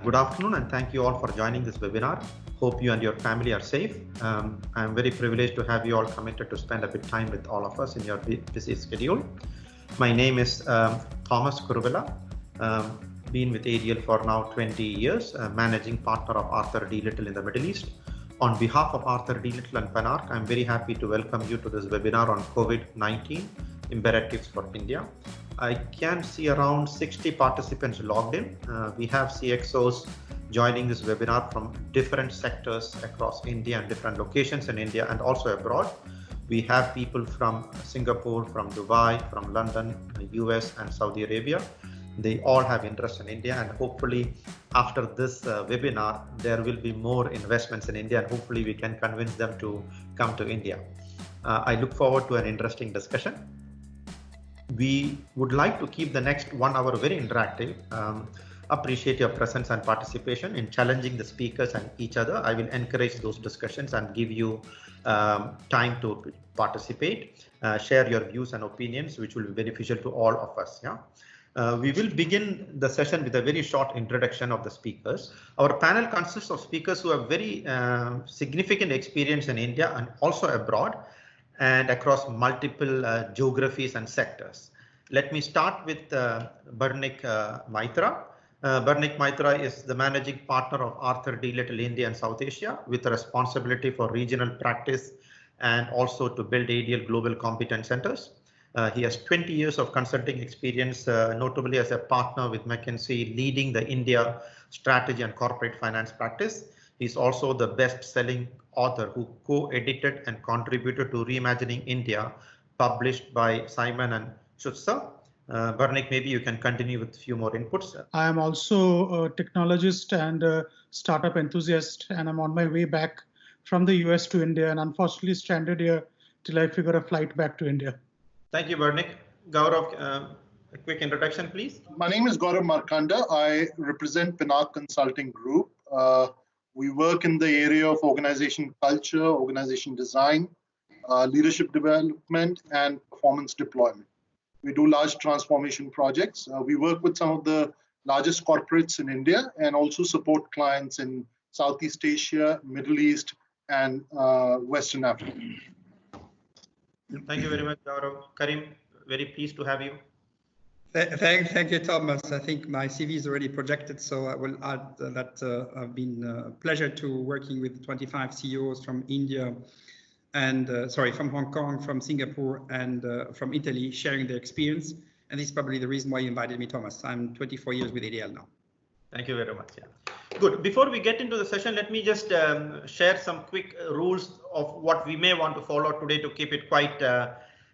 Good afternoon, and thank you all for joining this webinar. Hope you and your family are safe. I'm very privileged to have you all committed to spend a bit time with all of us in your busy schedule. My name is Thomas Kuruvilla. Been with ADL for now 20 years, managing partner of Arthur D. Little in the Middle East. On behalf of Arthur D. Little and Parnac, I'm very happy to welcome you to this webinar on COVID-19 imperatives for India. I can see around 60 participants logged in. We have CXOs joining this webinar from different sectors across India and different locations in India and also abroad. We have people from Singapore, from Dubai, from London, US and Saudi Arabia. They all have interest in India, and hopefully after this webinar, there will be more investments in India, and hopefully we can convince them to come to India. I look forward to an interesting discussion. We would like to keep the next 1 hour very interactive. Appreciate your presence and participation in challenging the speakers and each other. I will encourage those discussions and give you time to participate, share your views and opinions, which will be beneficial to all of us. Yeah. We will begin the session with a very short introduction of the speakers. Our panel consists of speakers who have very significant experience in India and also abroad and across multiple geographies and sectors. Let me start with Parnac Maitra. Parnac Maitra is the managing partner of Arthur D. Little India and South Asia, with a responsibility for regional practice and also to build ADL global competence centers. He has 20 years of consulting experience, notably as a partner with McKinsey, leading the India strategy and corporate finance practice. He's also the best-selling author who co-edited and contributed to Reimagining India, published by Simon and Schuster. Parnac, maybe you can continue with a few more inputs. I am also a technologist and a startup enthusiast, and I'm on my way back from the US to India, and unfortunately stranded here till I figure a flight back to India. Thank you, Parnac. Gaurav, a quick introduction, please. My name is Gaurav Markanda. I represent Parnac Consulting Group. We work in the area of organization culture, organization design, leadership development, and performance deployment. We do large transformation projects. We work with some of the largest corporates in India and also support clients in Southeast Asia, Middle East, and Western Africa. Thank you very much, Gaurav. Karim, very pleased to have you. Thank you, Thomas. I think my CV is already projected, so I will add that I've been a pleasure to working with 25 CEOs from India and from Hong Kong, from Singapore, and from Italy, sharing their experience. And this is probably the reason why you invited me, Thomas. I'm 24 years with ADL now. Thank you very much. Yeah. Good. Before we get into the session, let me just share some quick rules of what we may want to follow today to keep it quite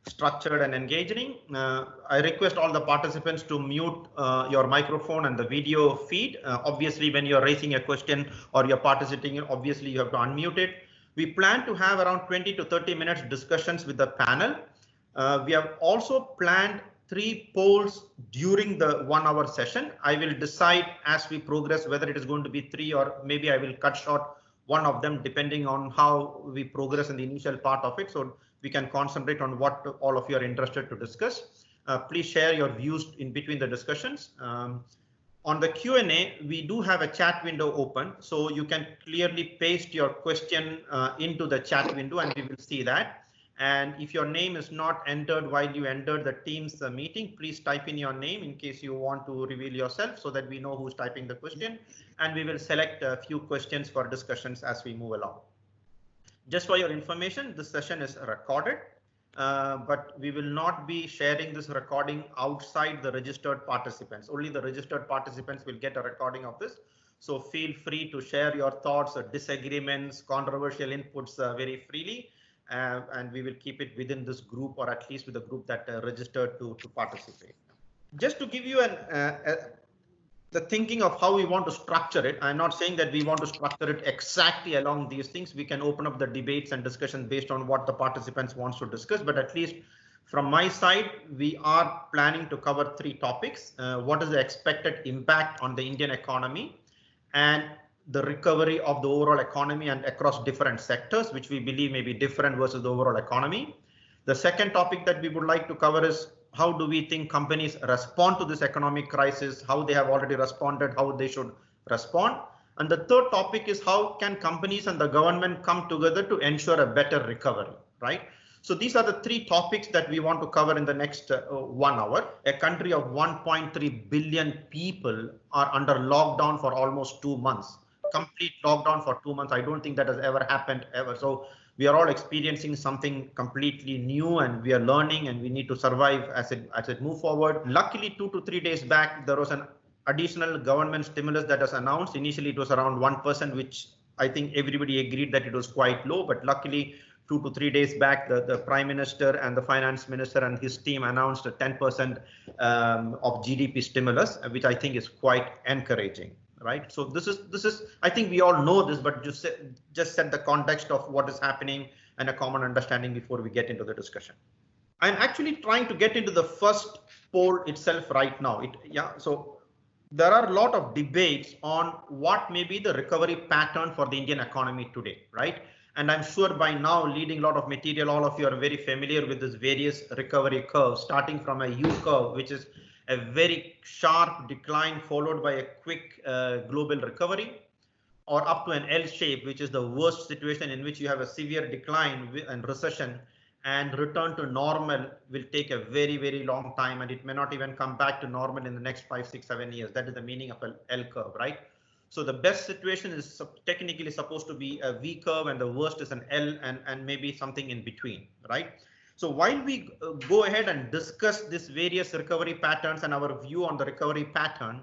structured and engaging. I request all the participants to mute your microphone and the video feed. Obviously, when you're raising a question or you're participating, obviously you have to unmute it. We plan to have around 20 to 30 minutes discussions with the panel. We have also planned 3 polls during the 1 hour session. I will decide as we progress whether it is going to be 3 or maybe I will cut short one of them depending on how we progress in the initial part of it, so we can concentrate on what all of you are interested to discuss. Please share your views in between the discussions. On the Q&A, we do have a chat window open, so you can clearly paste your question into the chat window and we will see that. And if your name is not entered while you entered the Teams meeting, please type in your name in case you want to reveal yourself so that we know who's typing the question, and we will select a few questions for discussions as we move along. Just for your information, this session is recorded, but we will not be sharing this recording outside the registered participants. Only the registered participants will get a recording of this. So feel free to share your thoughts or disagreements, controversial inputs very freely. And we will keep it within this group, or at least with the group that registered to participate. Just to give you the thinking of how we want to structure it, I'm not saying that we want to structure it exactly along these things. We can open up the debates and discussions based on what the participants wants to discuss, but at least from my side, we are planning to cover 3 topics. What is the expected impact on the Indian economy and the recovery of the overall economy and across different sectors, which we believe may be different versus the overall economy. The second topic that we would like to cover is how do we think companies respond to this economic crisis, how they have already responded, how they should respond. And the third topic is how can companies and the government come together to ensure a better recovery, right? So these are the three topics that we want to cover in the next 1 hour. A country of 1.3 billion people are under lockdown for almost 2 months. Complete lockdown for 2 months. I don't think that has ever happened ever. So we are all experiencing something completely new, and we are learning, and we need to survive as it move forward. Luckily, 2 to 3 days back, there was an additional government stimulus that was announced. Initially, it was around 1%, which I think everybody agreed that it was quite low. But luckily, 2 to 3 days back, the Prime Minister and the Finance Minister and his team announced a 10% of GDP stimulus, which I think is quite encouraging. Right. So this is I think we all know this, but just set the context of what is happening and a common understanding before we get into the discussion. I'm actually trying to get into the first poll itself right now. So there are a lot of debates on what may be the recovery pattern for the Indian economy today, right? And I'm sure by now, leading a lot of material, all of you are very familiar with this various recovery curves, starting from a U curve, which is a very sharp decline followed by a quick global recovery, or up to an L shape, which is the worst situation in which you have a severe decline and recession, and return to normal will take a very, very long time, and it may not even come back to normal in the next 5, 6, 7 years. That is the meaning of an L curve, right? So the best situation is technically supposed to be a V curve, and the worst is an L, and maybe something in between, right? So while we go ahead and discuss these various recovery patterns and our view on the recovery pattern,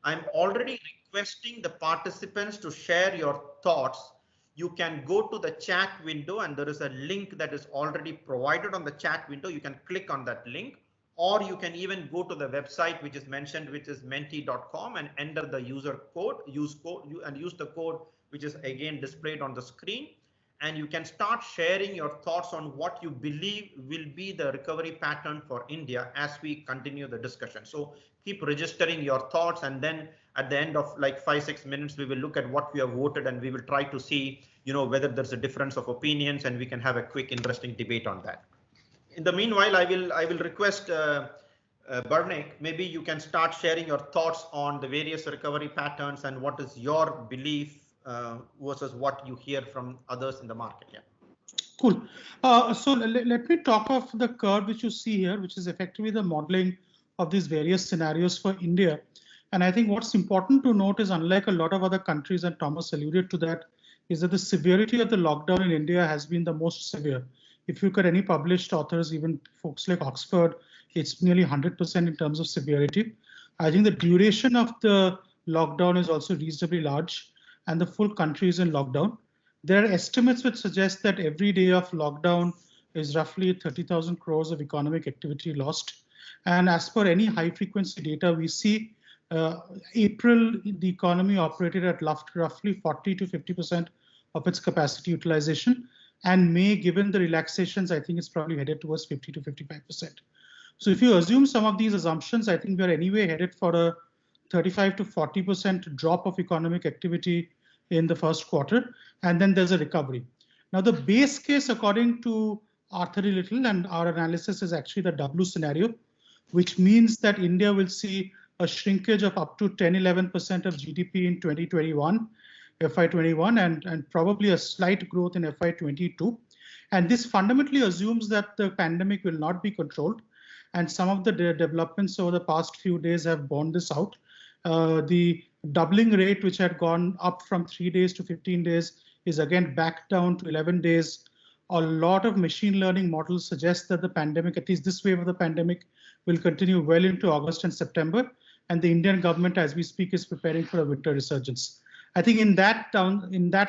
I'm already requesting the participants to share your thoughts. You can go to the chat window, and there is a link that is already provided on the chat window. You can click on that link, or you can even go to the website which is mentioned, which is menti.com, and enter the user code, use the code which is again displayed on the screen. And you can start sharing your thoughts on what you believe will be the recovery pattern for India as we continue the discussion. So keep registering your thoughts, and then at the end of like 5-6 minutes, we will look at what we have voted, and we will try to see, whether there's a difference of opinions, and we can have a quick, interesting debate on that. In the meanwhile, I will request Parnac, maybe you can start sharing your thoughts on the various recovery patterns and what is your belief versus what you hear from others in the market. Yeah. Cool. So let me talk of the curve which you see here, which is effectively the modeling of these various scenarios for India. And I think what's important to note is, unlike a lot of other countries, and Thomas alluded to that, is that the severity of the lockdown in India has been the most severe. If you look at any published authors, even folks like Oxford, it's nearly 100% in terms of severity. I think the duration of the lockdown is also reasonably large, and the full country is in lockdown. There are estimates which suggest that every day of lockdown is roughly 30,000 crores of economic activity lost. And as per any high frequency data, we see April, the economy operated at roughly 40 to 50% of its capacity utilization. And May, given the relaxations, I think it's probably headed towards 50 to 55%. So if you assume some of these assumptions, I think we're anyway headed for a 35 to 40% drop of economic activity in the first quarter, and then there's a recovery. Now, the base case, according to Arthur E. Little and our analysis, is actually the W scenario, which means that India will see a shrinkage of up to 10-11% of GDP in 2021, FY21, and probably a slight growth in FY22. And this fundamentally assumes that the pandemic will not be controlled. And some of the developments over the past few days have borne this out. The doubling rate, which had gone up from 3 days to 15 days, is again back down to 11 days. A lot of machine learning models suggest that the pandemic, at least this wave of the pandemic, will continue well into August and September. And the Indian government, as we speak, is preparing for a winter resurgence. I think in that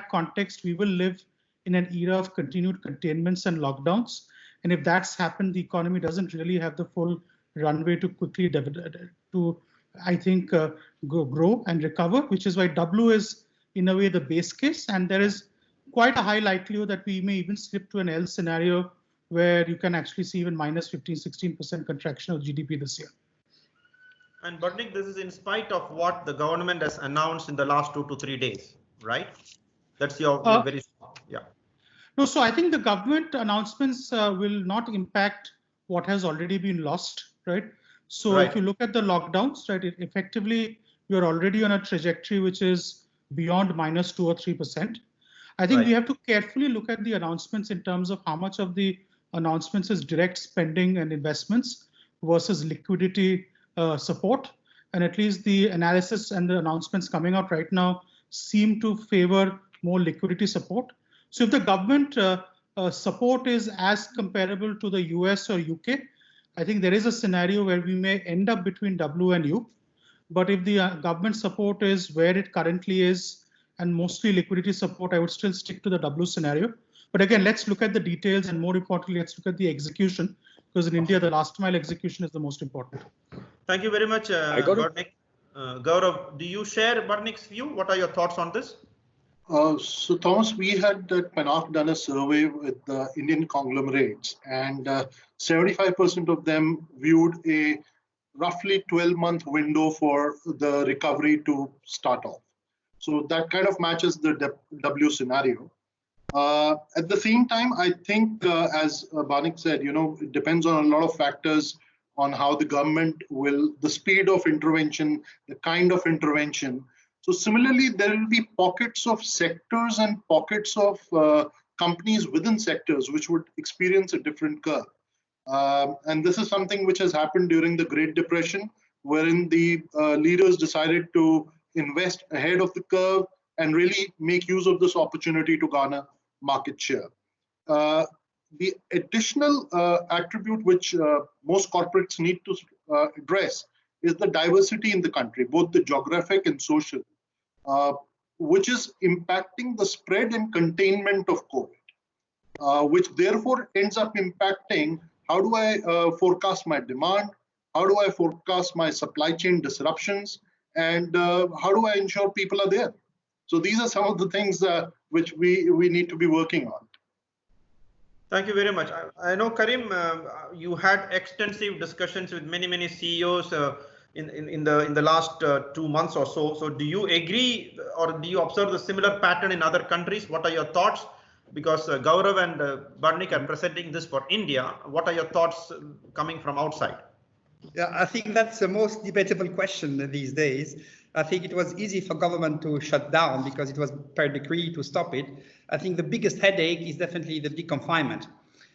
context, we will live in an era of continued containments and lockdowns. And if that's happened, the economy doesn't really have the full runway to quickly grow and recover, which is why W is in a way the base case. And there is quite a high likelihood that we may even slip to an L scenario where you can actually see even minus 15-16% contraction of GDP this year. And Parnac, this is in spite of what the government has announced in the last 2 to 3 days, right? That's your very strong, yeah. No, so I think the government announcements will not impact what has already been lost, right? So if you look at the lockdowns, right, effectively you're already on a trajectory which is beyond -2 or 3%. I think Right. we have to carefully look at the announcements in terms of how much of the announcements is direct spending and investments versus liquidity support. And at least the analysis and the announcements coming out right now seem to favor more liquidity support. So if the government support is as comparable to the US or UK, I think there is a scenario where we may end up between W and U. But if the government support is where it currently is and mostly liquidity support, I would still stick to the W scenario. But again, let's look at the details, and more importantly, let's look at the execution, because in India, the last mile execution is the most important. Thank you very much, Parnac. Gaurav, do you share Parnac's view? What are your thoughts on this? So Thomas, we had at Parnac done a survey with the Indian conglomerates, and 75% of them viewed a roughly 12-month window for the recovery to start off. So that kind of matches the W scenario. At the same time, I think, as Parnac said, it depends on a lot of factors on how the government will, the speed of intervention, the kind of intervention. So similarly, there will be pockets of sectors and pockets of companies within sectors which would experience a different curve. And this is something which has happened during the Great Depression, wherein the leaders decided to invest ahead of the curve and really make use of this opportunity to garner market share. The additional attribute which most corporates need to address is the diversity in the country, both the geographic and social, which is impacting the spread and containment of COVID, which therefore ends up impacting how do I forecast my demand, how do I forecast my supply chain disruptions, and how do I ensure people are there. So these are some of the things which we need to be working on. Thank you very much. I know, Karim, you had extensive discussions with many CEOs in the last 2 months or so. So do you agree, or do you observe the similar pattern in other countries? What are your thoughts? Because Gaurav and Parnac are presenting this for India. What are your thoughts coming from outside? Yeah, I think that's the most debatable question these days. I think it was easy for government to shut down because it was per decree to stop it. I think the biggest headache is definitely the deconfinement.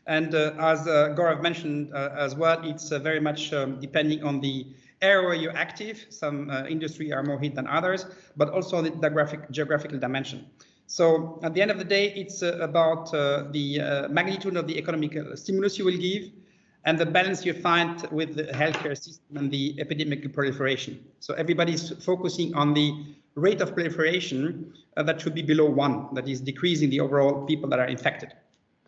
And as Gaurav mentioned as well, it's very much depending on the area where you're active. Some industry are more hit than others, but also the geographical dimension. So at the end of the day, it's about the magnitude of the economic stimulus you will give, and the balance you find with the healthcare system and the epidemic proliferation. So everybody's focusing on the rate of proliferation that should be below 1, that is decreasing the overall people that are infected.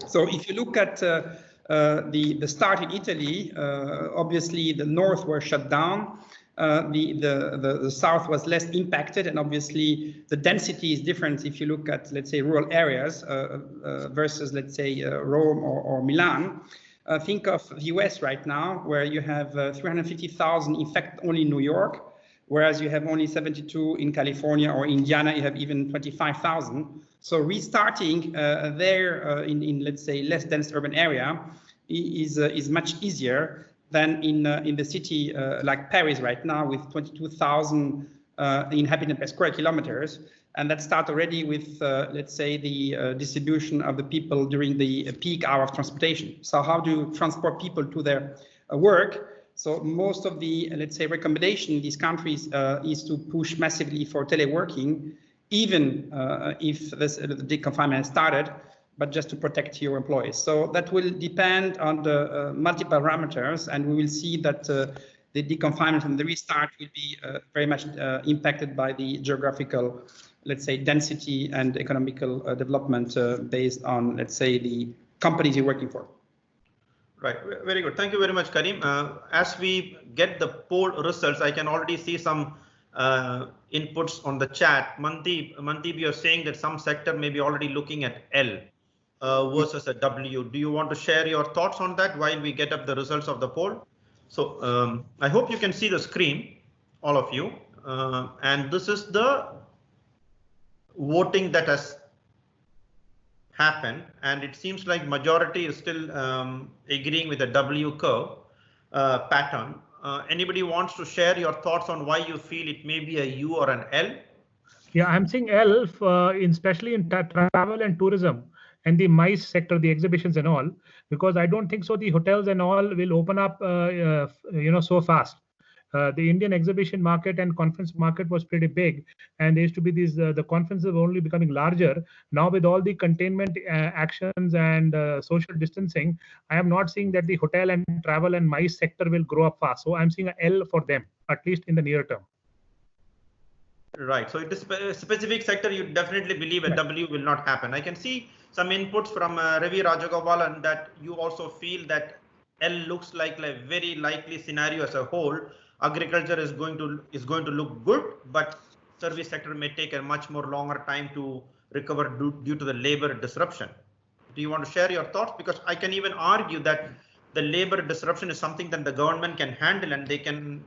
So if you look at the start in Italy, obviously the north were shut down, the south was less impacted, and obviously the density is different if you look at, let's say, rural areas versus, let's say, Rome or Milan. Think of the US right now, where you have 350,000 infected only in New York, whereas you have only 72 in California, or Indiana, you have even 25,000. So restarting there in, let's say, less dense urban area is much easier than in the city like Paris right now, with 22,000 inhabitants per square kilometers. And that starts already with, let's say, the distribution of the people during the peak hour of transportation. So how do you transport people to their work? So most of the, let's say, recommendation in these countries is to push massively for teleworking, even if the deconfinement has started, but just to protect your employees. So that will depend on the multiple parameters, and we will see that the deconfinement and the restart will be very much impacted by the geographical, let's say, density and economical development based on, let's say, the companies you're working for. Right, very good. Thank you very much, Karim. As we get the poll results, I can already see some inputs on the chat. Mandeep, you're saying that some sector may be already looking at L versus a W. Do you want to share your thoughts on that while we get up the results of the poll? So I hope you can see the screen, all of you. And this is the voting that has happened, and it seems like majority is still agreeing with the W curve pattern. Anybody wants to share your thoughts on why you feel it may be a U or an L? Yeah, I'm seeing L, especially in travel and tourism and the MICE sector, the exhibitions and all, because I don't think so the hotels and all will open up, so fast. The Indian exhibition market and conference market was pretty big, and there used to be these the conferences were only becoming larger. Now with all the containment actions and social distancing, I am not seeing that the hotel and travel and MICE sector will grow up fast. So I'm seeing a L for them, at least in the near term. Right. So it is a specific sector you definitely believe a W will not happen. I can see some inputs from Ravi Rajagopalan that you also feel that L looks like a very likely scenario as a whole. Agriculture is going to look good, but service sector may take a much more longer time to recover due to the labor disruption. Do you want to share your thoughts? Because I can even argue that the labor disruption is something that the government can handle, and they can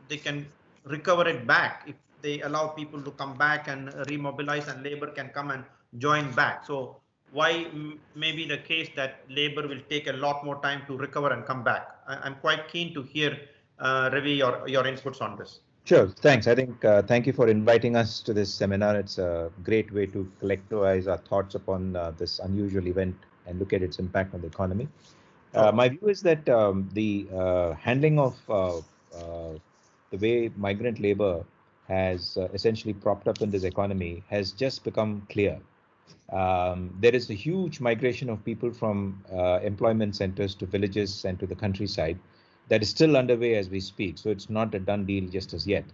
recover it back if they allow people to come back and remobilize, and labor can come and join back. So why maybe the case that labor will take a lot more time to recover and come back? I'm quite keen to hear, Ravi, your inputs on this. Sure, thanks. I think thank you for inviting us to this seminar. It's a great way to collectivize our thoughts upon this unusual event and look at its impact on the economy. My view is that the handling of the way migrant labor has essentially propped up in this economy has just become clear. There is a huge migration of people from employment centers to villages and to the countryside that is still underway as we speak. So it's not a done deal just as yet.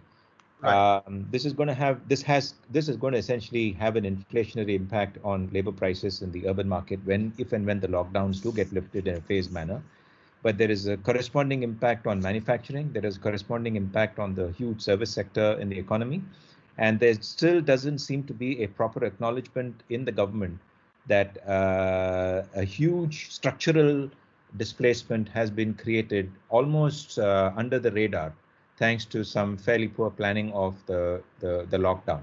Right. This is going to essentially have an inflationary impact on labor prices in the urban market if and when the lockdowns do get lifted in a phased manner. But there is a corresponding impact on manufacturing. There is a corresponding impact on the huge service sector in the economy. And there still doesn't seem to be a proper acknowledgement in the government that a huge structural displacement has been created almost under the radar, thanks to some fairly poor planning of the lockdown.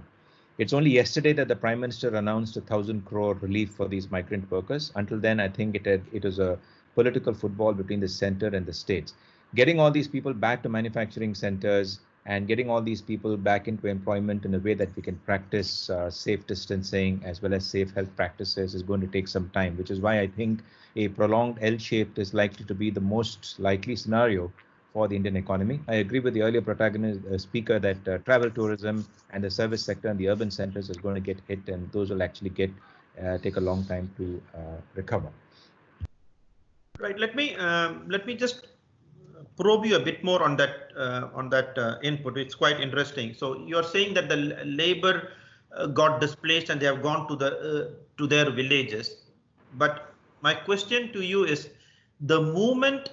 It's only yesterday that the Prime Minister announced 1,000 crore relief for these migrant workers. Until then, I think it was a political football between the center and the states. Getting all these people back to manufacturing centers and getting all these people back into employment in a way that we can practice safe distancing as well as safe health practices is going to take some time, which is why I think a prolonged L-shaped is likely to be the most likely scenario for the Indian economy. I agree with the earlier speaker that travel tourism and the service sector and the urban centers is going to get hit, and those will actually take a long time to recover. Right. Let me just probe you a bit more on that input. It's quite interesting. So you're saying that the labor got displaced and they have gone to their villages. But my question to you is, the movement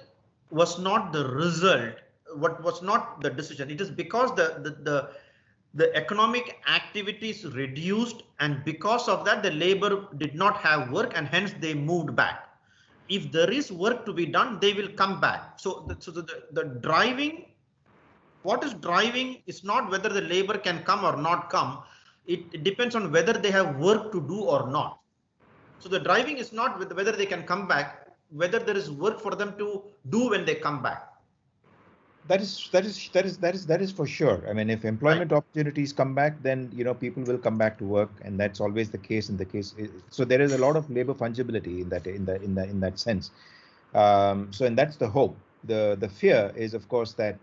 was not the result. What was not the decision? It is because the economic activities reduced, and because of that, the labor did not have work, and hence they moved back. If there is work to be done, they will come back. So the driving, what is driving is not whether the labor can come or not come. It depends on whether they have work to do or not. So the driving is not whether they can come back, whether there is work for them to do when they come back. That is for sure. I mean, if employment opportunities come back, then people will come back to work, and that's always the case in the case. So there is a lot of labor fungibility in that sense. And that's the hope. The fear is, of course, that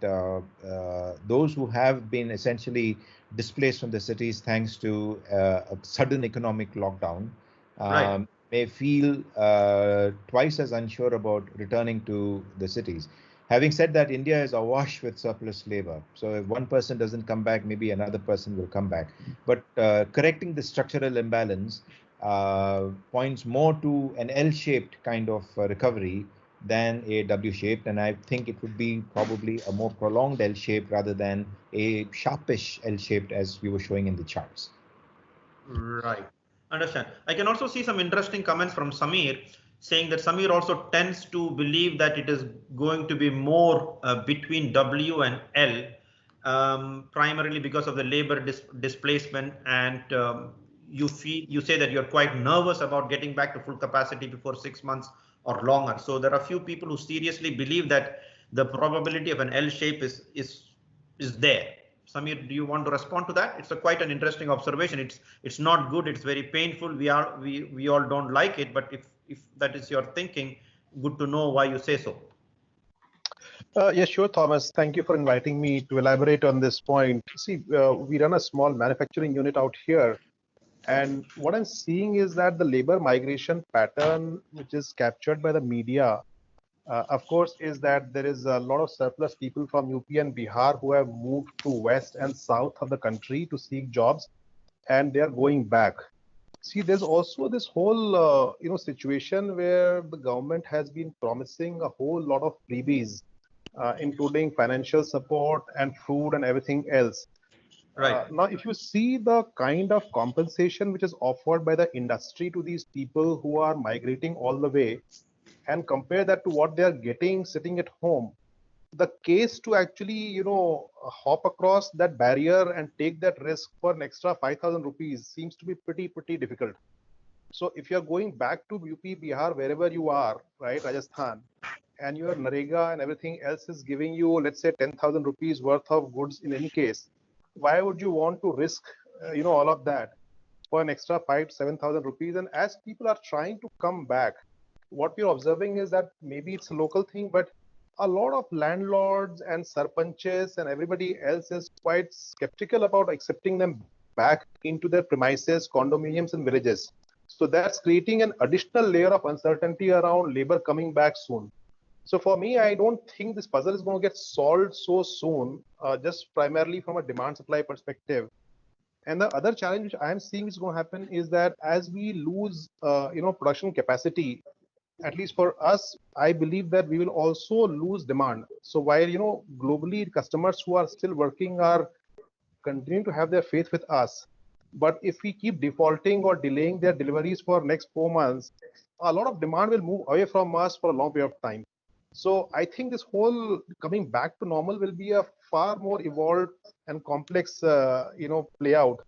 those who have been essentially displaced from the cities thanks to a sudden economic lockdown may feel twice as unsure about returning to the cities. Having said that, India is awash with surplus labor. So if one person doesn't come back, maybe another person will come back. But correcting the structural imbalance points more to an L-shaped kind of recovery than a W-shaped. And I think it would be probably a more prolonged L-shaped rather than a sharpish L-shaped as we were showing in the charts. Right. Understand. I can also see some interesting comments from Samir, saying that Samir also tends to believe that it is going to be more between W and L, primarily because of the labor displacement, and you say that you're quite nervous about getting back to full capacity before 6 months or longer. So there are a few people who seriously believe that the probability of an L shape is there. Samir, do you want to respond to that? It's quite an interesting observation. It's not good. It's very painful. We all don't like it. But if that is your thinking, good to know why you say so. Yes, sure, Thomas. Thank you for inviting me to elaborate on this point. See, we run a small manufacturing unit out here. And what I'm seeing is that the labor migration pattern, which is captured by the media, of course, is that there is a lot of surplus people from UP and Bihar who have moved to west and south of the country to seek jobs, and they are going back. See, there's also this whole situation where the government has been promising a whole lot of freebies, including financial support and food and everything else. Right. Now, if you see the kind of compensation which is offered by the industry to these people who are migrating all the way, and compare that to what they are getting sitting at home, the case to actually, hop across that barrier and take that risk for an extra 5,000 rupees seems to be pretty difficult. So if you're going back to UP, Bihar, wherever you are, right, Rajasthan, and your Narega and everything else is giving you, let's say, 10,000 rupees worth of goods in any case, why would you want to risk, all of that for an extra 5,000 to 7,000 rupees? And as people are trying to come back, what we're observing is that maybe it's a local thing, but a lot of landlords and sarpanches and everybody else is quite skeptical about accepting them back into their premises, condominiums and villages. So that's creating an additional layer of uncertainty around labor coming back soon. So for me, I don't think this puzzle is going to get solved so soon, just primarily from a demand supply perspective. And the other challenge which I'm seeing is going to happen is that as we lose, production capacity, at least for us, I believe that we will also lose demand. So while, globally customers who are still working are continuing to have their faith with us, but if we keep defaulting or delaying their deliveries for next 4 months, a lot of demand will move away from us for a long period of time. So I think this whole coming back to normal will be a far more evolved and complex, play out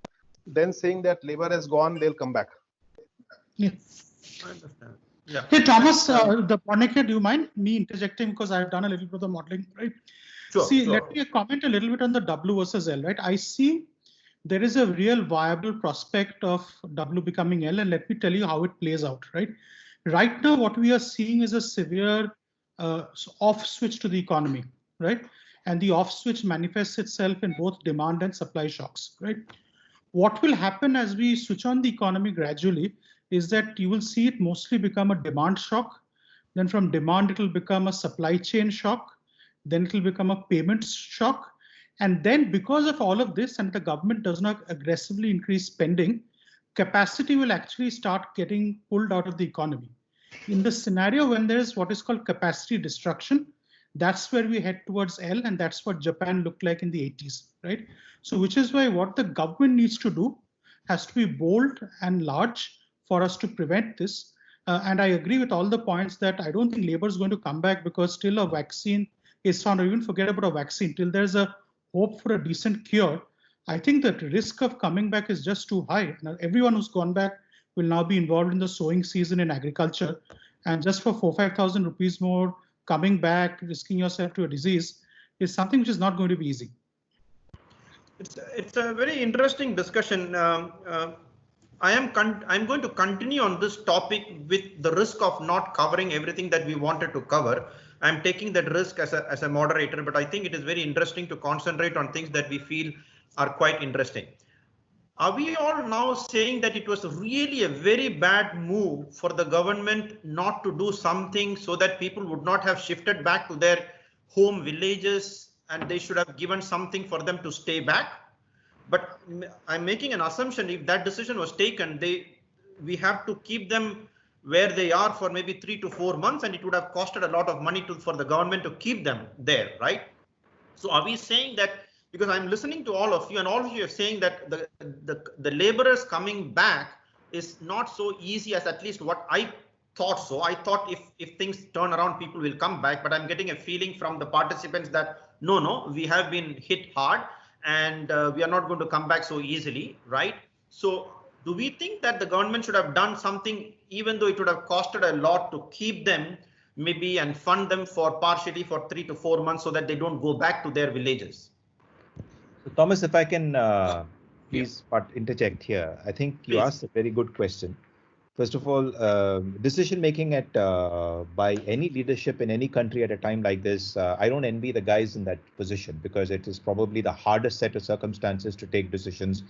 than saying that labor has gone, they'll come back. Yeah. I understand. Yeah. Hey, Thomas, the Parnac, do you mind me interjecting because I've done a little bit of the modeling, right? Sure, See, sure. let me comment a little bit on the W versus L, right? I see there is a real viable prospect of W becoming L, and let me tell you how it plays out, right? Right now, what we are seeing is a severe off switch to the economy, right? And the off switch manifests itself in both demand and supply shocks, right? What will happen as we switch on the economy gradually is that you will see it mostly become a demand shock. Then from demand, it will become a supply chain shock. Then it will become a payments shock. And then because of all of this, and the government does not aggressively increase spending, capacity will actually start getting pulled out of the economy. In the scenario when there is what is called capacity destruction, that's where we head towards L, and that's what Japan looked like in the 80s, right? So which is why what the government needs to do has to be bold and large for us to prevent this. And I agree with all the points that I don't think labor is going to come back because still a vaccine is found, or even forget about a vaccine, till there's a hope for a decent cure. I think that risk of coming back is just too high. Now, everyone who's gone back will now be involved in the sowing season in agriculture. And just for 4,000 to 5,000 rupees more, coming back, risking yourself to a disease is something which is not going to be easy. It's a very interesting discussion. I'm going to continue on this topic with the risk of not covering everything that we wanted to cover. I'm taking that risk as a moderator, but I think it is very interesting to concentrate on things that we feel are quite interesting. Are we all now saying that it was really a very bad move for the government not to do something so that people would not have shifted back to their home villages, and they should have given something for them to stay back? But I'm making an assumption, if that decision was taken, we have to keep them where they are for maybe 3 to 4 months, and it would have costed a lot of money for the government to keep them there, right? So are we saying that, because I'm listening to all of you, and all of you are saying that the laborers coming back is not so easy as at least what I thought so. I thought if things turn around, people will come back, but I'm getting a feeling from the participants that no, we have been hit hard, and we are not going to come back so easily, right? So do we think that the government should have done something, even though it would have costed a lot to keep them, maybe and fund them for partially for 3 to 4 months so that they don't go back to their villages. So Thomas, if I can please interject here. I think you asked a very good question. First of all, decision making at by any leadership in any country at a time like this, I don't envy the guys in that position, because it is probably the hardest set of circumstances to take decisions.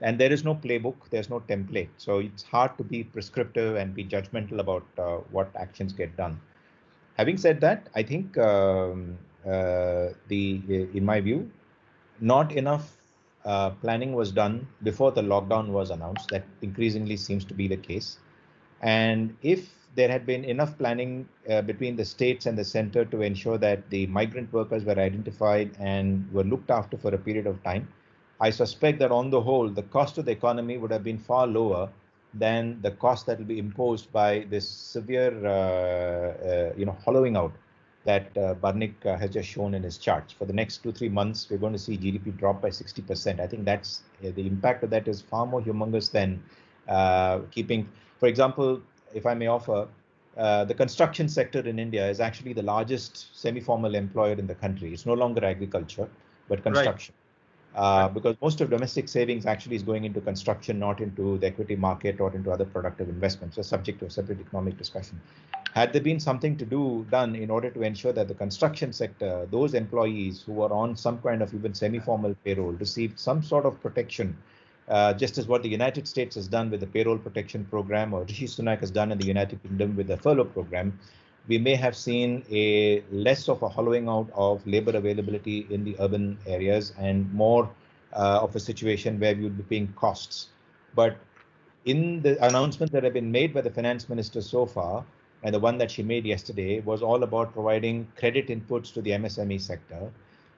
And there is no playbook, there's no template. So it's hard to be prescriptive and be judgmental about what actions get done. Having said that, I think in my view, not enough planning was done before the lockdown was announced. That increasingly seems to be the case. And if there had been enough planning between the states and the center to ensure that the migrant workers were identified and were looked after for a period of time, I suspect that on the whole, the cost to the economy would have been far lower than the cost that will be imposed by this severe, hollowing out that Parnac has just shown in his charts. For the next 2-3 months, we're going to see GDP drop by 60%. I think that's the impact of that is far more humongous than keeping. For example, if I may offer, the construction sector in India is actually the largest semi-formal employer in the country. It's no longer agriculture, but construction. Because most of domestic savings actually is going into construction, not into the equity market or into other productive investments, so subject to a separate economic discussion. Had there been something done in order to ensure that the construction sector, those employees who are on some kind of even semi-formal payroll, received some sort of protection, just as what the United States has done with the payroll protection program, or Rishi Sunak has done in the United Kingdom with the furlough program, we may have seen a less of a hollowing out of labor availability in the urban areas and more of a situation where we would be paying costs. But in the announcements that have been made by the finance minister so far, and the one that she made yesterday was all about providing credit inputs to the MSME sector.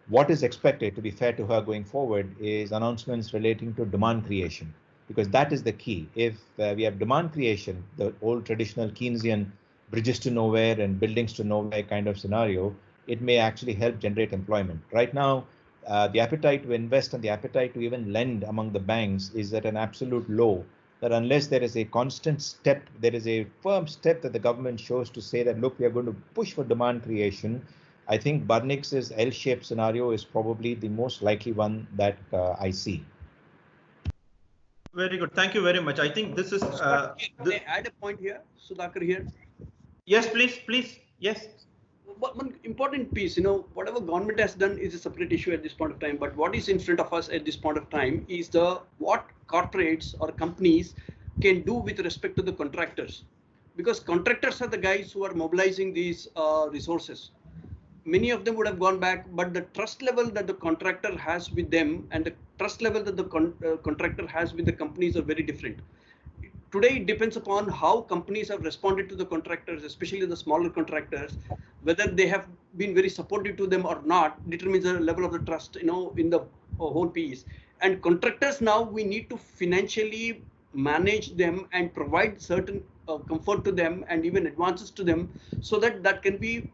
What is expected, to be fair to her going forward, is announcements relating to demand creation, because that is the key. If we have demand creation, the old traditional Keynesian bridges to nowhere and buildings to nowhere kind of scenario, it may actually help generate employment. Right now, the appetite to invest and the appetite to even lend among the banks is at an absolute low, that unless there is a constant step, there is a firm step that the government shows to say that, look, we are going to push for demand creation, I think Parnac's L-shaped scenario is probably the most likely one that I see. Very good. Thank you very much. I think this is... Can I add a point here, Sudhakar here? Yes, please. Yes. One important piece, whatever government has done is a separate issue at this point of time. But what is in front of us at this point of time is what corporates or companies can do with respect to the contractors, because contractors are the guys who are mobilizing these resources. Many of them would have gone back, but the trust level that the contractor has with them and the trust level that the contractor has with the companies are very different. Today, it depends upon how companies have responded to the contractors, especially the smaller contractors. Whether they have been very supportive to them or not determines the level of the trust, in the whole piece. And contractors now, we need to financially manage them and provide certain comfort to them and even advances to them, so that can be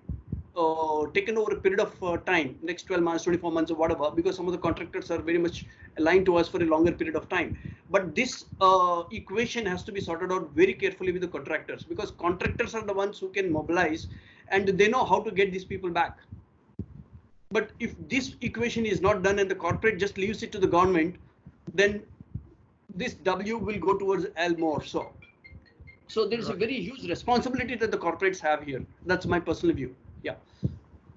taken over a period of time, next 12 months, 24 months or whatever, because some of the contractors are very much aligned to us for a longer period of time. But this equation has to be sorted out very carefully with the contractors, because contractors are the ones who can mobilize and they know how to get these people back. But if this equation is not done and the corporate just leaves it to the government, then this W will go towards L more so. So there is a very huge responsibility that the corporates have here. That's my personal view. Yeah.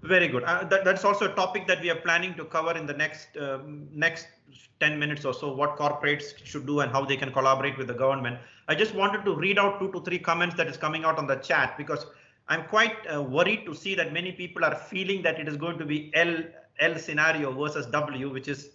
Very good. That's also a topic that we are planning to cover in the next 10 minutes or so, what corporates should do and how they can collaborate with the government. I just wanted to read out 2 to 3 comments that is coming out on the chat, because I'm quite worried to see that many people are feeling that it is going to be L scenario versus W, which is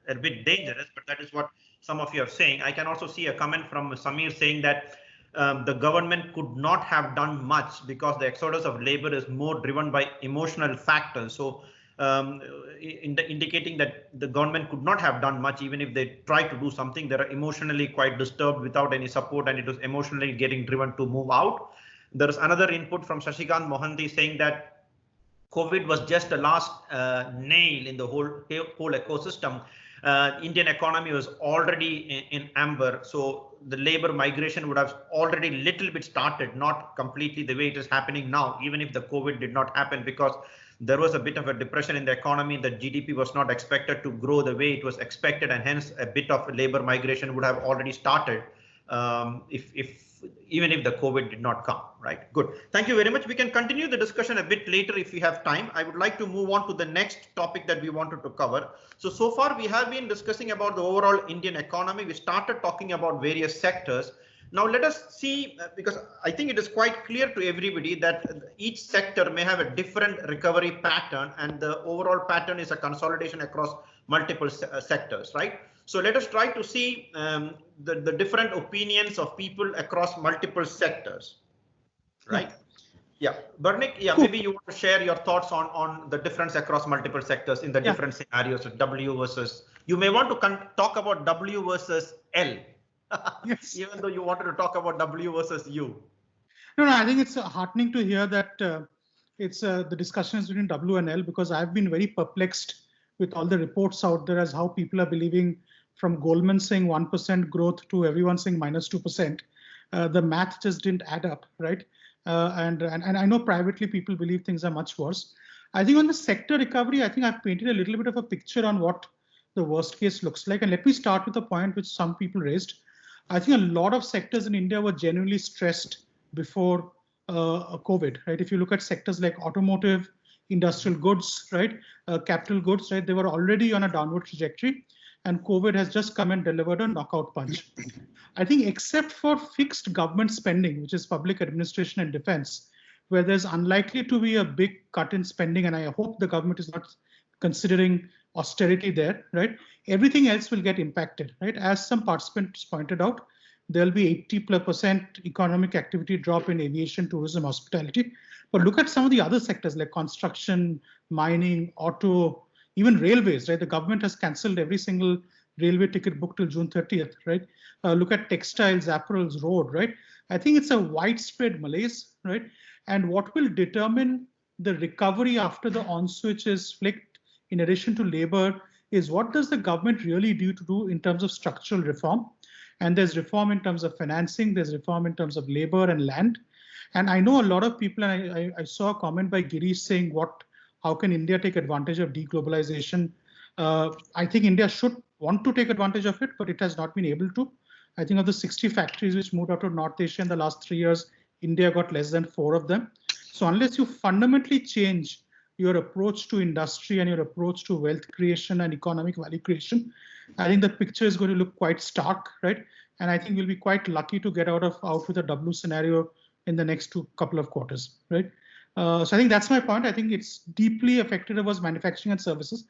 a bit dangerous, but that is what some of you are saying. I can also see a comment from Samir saying that the government could not have done much because the exodus of labor is more driven by emotional factors. So indicating that the government could not have done much, even if they try to do something, they are emotionally quite disturbed without any support, and it was emotionally getting driven to move out. There is another input from Shashikant Mohanty saying that COVID was just the last nail in the whole ecosystem. Indian economy was already in amber, so the labor migration would have already little bit started, not completely the way it is happening now, even if the COVID did not happen, because there was a bit of a depression in the economy. The GDP was not expected to grow the way it was expected, and hence a bit of labor migration would have already started even if the COVID did not come, right? Good. Thank you very much. We can continue the discussion a bit later if we have time. I would like to move on to the next topic that we wanted to cover. So far we have been discussing about the overall Indian economy. We started talking about various sectors. Now let us see, because I think it is quite clear to everybody that each sector may have a different recovery pattern, and the overall pattern is a consolidation across multiple sectors, right? So let us try to see the different opinions of people across multiple sectors, right? Yeah, Parnac, yeah, maybe you want to share your thoughts on the difference across multiple sectors in the different scenarios of W versus, you may want to talk about W versus L, yes. Even though you wanted to talk about W versus U. No, I think it's heartening to hear that it's the discussion is between W and L, because I've been very perplexed with all the reports out there as how people are believing, from Goldman saying 1% growth to everyone saying -2%. The math just didn't add up, right? And I know privately people believe things are much worse. I think on the sector recovery, I think I've painted a little bit of a picture on what the worst case looks like. And let me start with a point which some people raised. I think a lot of sectors in India were genuinely stressed before COVID, right? If you look at sectors like automotive, industrial goods, right, capital goods, right, they were already on a downward trajectory, and COVID has just come and delivered a knockout punch. I think except for fixed government spending, which is public administration and defense, where there's unlikely to be a big cut in spending, and I hope the government is not considering austerity there, right? Everything else will get impacted, right? As some participants pointed out, there'll be 80% economic activity drop in aviation, tourism, hospitality. But look at some of the other sectors like construction, mining, auto, even railways, right? The government has cancelled every single railway ticket booked till June 30th, right? Look at textiles, apparels, road, right? I think it's a widespread malaise, right? And what will determine the recovery after the on switch is flicked, in addition to labor, is what does the government really do in terms of structural reform? And there's reform in terms of financing, there's reform in terms of labor and land. And I know a lot of people, and I saw a comment by Girish saying, how can India take advantage of deglobalization? I think India should want to take advantage of it, but it has not been able to. I think of the 60 factories which moved out of North Asia in the last 3 years, India got less than 4 of them. So unless you fundamentally change your approach to industry and your approach to wealth creation and economic value creation, I think the picture is going to look quite stark, right? And I think we'll be quite lucky to get out with a W scenario in the next couple of quarters, right? So I think that's my point. I think it's deeply affected was manufacturing and services.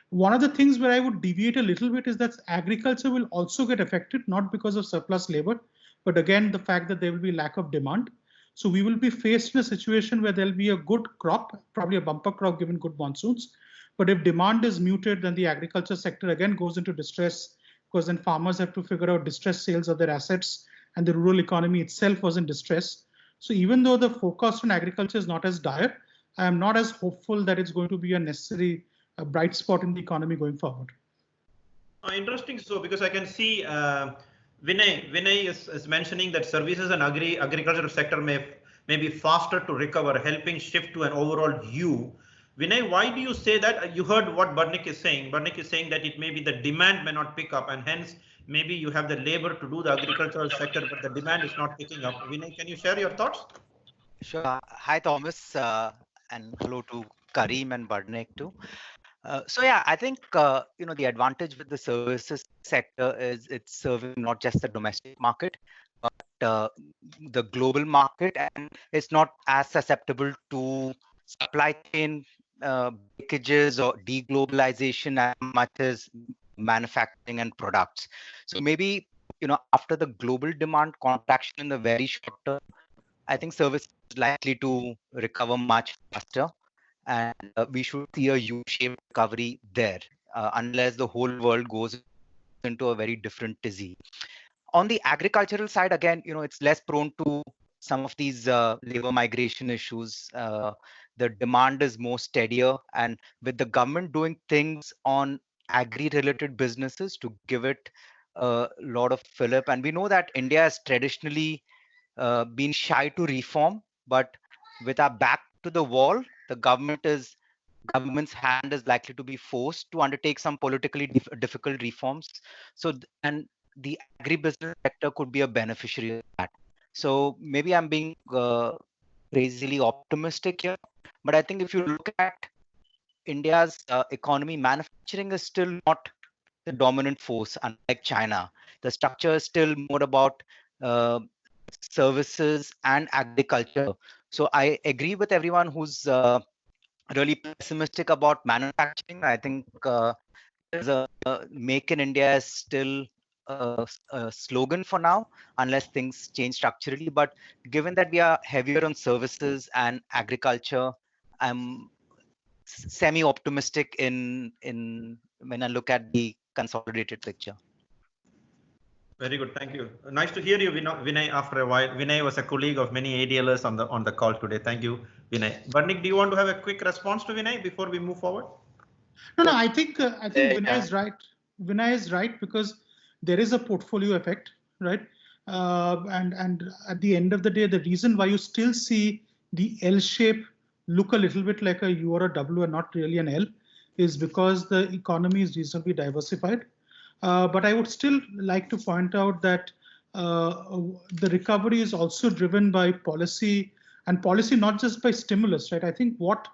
One of the things where I would deviate a little bit is that agriculture will also get affected, not because of surplus labor, but again, the fact that there will be lack of demand. So we will be faced in a situation where there'll be a good crop, probably a bumper crop given good monsoons. But if demand is muted, then the agriculture sector again goes into distress, because then farmers have to figure out distress sales of their assets, and the rural economy itself was in distress. So even though the forecast on agriculture is not as dire, I am not as hopeful that it's going to be a necessary bright spot in the economy going forward. Interesting. So because I can see Vinay is mentioning that services and agricultural sector may be faster to recover, helping shift to an overall U. Vinay, why do you say that? You heard what Parnac is saying. Parnac is saying that it may be the demand may not pick up, and hence maybe you have the labor to do the agricultural sector, but the demand is not picking up. Vinay, can you share your thoughts? Sure. Hi, Thomas, and hello to Karim and Parnac too. So yeah, I think the advantage with the services sector is it's serving not just the domestic market, but the global market, and it's not as susceptible to supply chain breakages or deglobalization as much as manufacturing and products. So maybe after the global demand contraction in the very short term, I think service is likely to recover much faster. And we should see a U-shaped recovery there, unless the whole world goes into a very different tizzy. On the agricultural side, again, it's less prone to some of these labor migration issues. The demand is more steadier, and with the government doing things on agri-related businesses to give it a lot of fillip, and we know that India has traditionally been shy to reform, but with our back to the wall, the government's hand is likely to be forced to undertake some politically difficult reforms. So, and the agribusiness sector could be a beneficiary of that. So maybe I'm being crazily optimistic here, but I think if you look at India's economy, manufacturing is still not the dominant force, unlike China. The structure is still more about uh, services and agriculture. So I agree with everyone who's really pessimistic about manufacturing. I think there's a Make in India is still a slogan for now, unless things change structurally. But given that we are heavier on services and agriculture, I'm semi-optimistic in when I look at the consolidated picture. Very good, thank you. Nice to hear you, Vinay. After a while, Vinay was a colleague of many ADLers on the call today. Thank you, Vinay. Parnac, do you want to have a quick response to Vinay before we move forward? No, I think Vinay is right. Vinay is right, because there is a portfolio effect, right? And at the end of the day, the reason why you still see the L shape look a little bit like a U or a W and not really an L is because the economy is reasonably diversified. But I would still like to point out that the recovery is also driven by policy, and policy not just by stimulus, right? I think what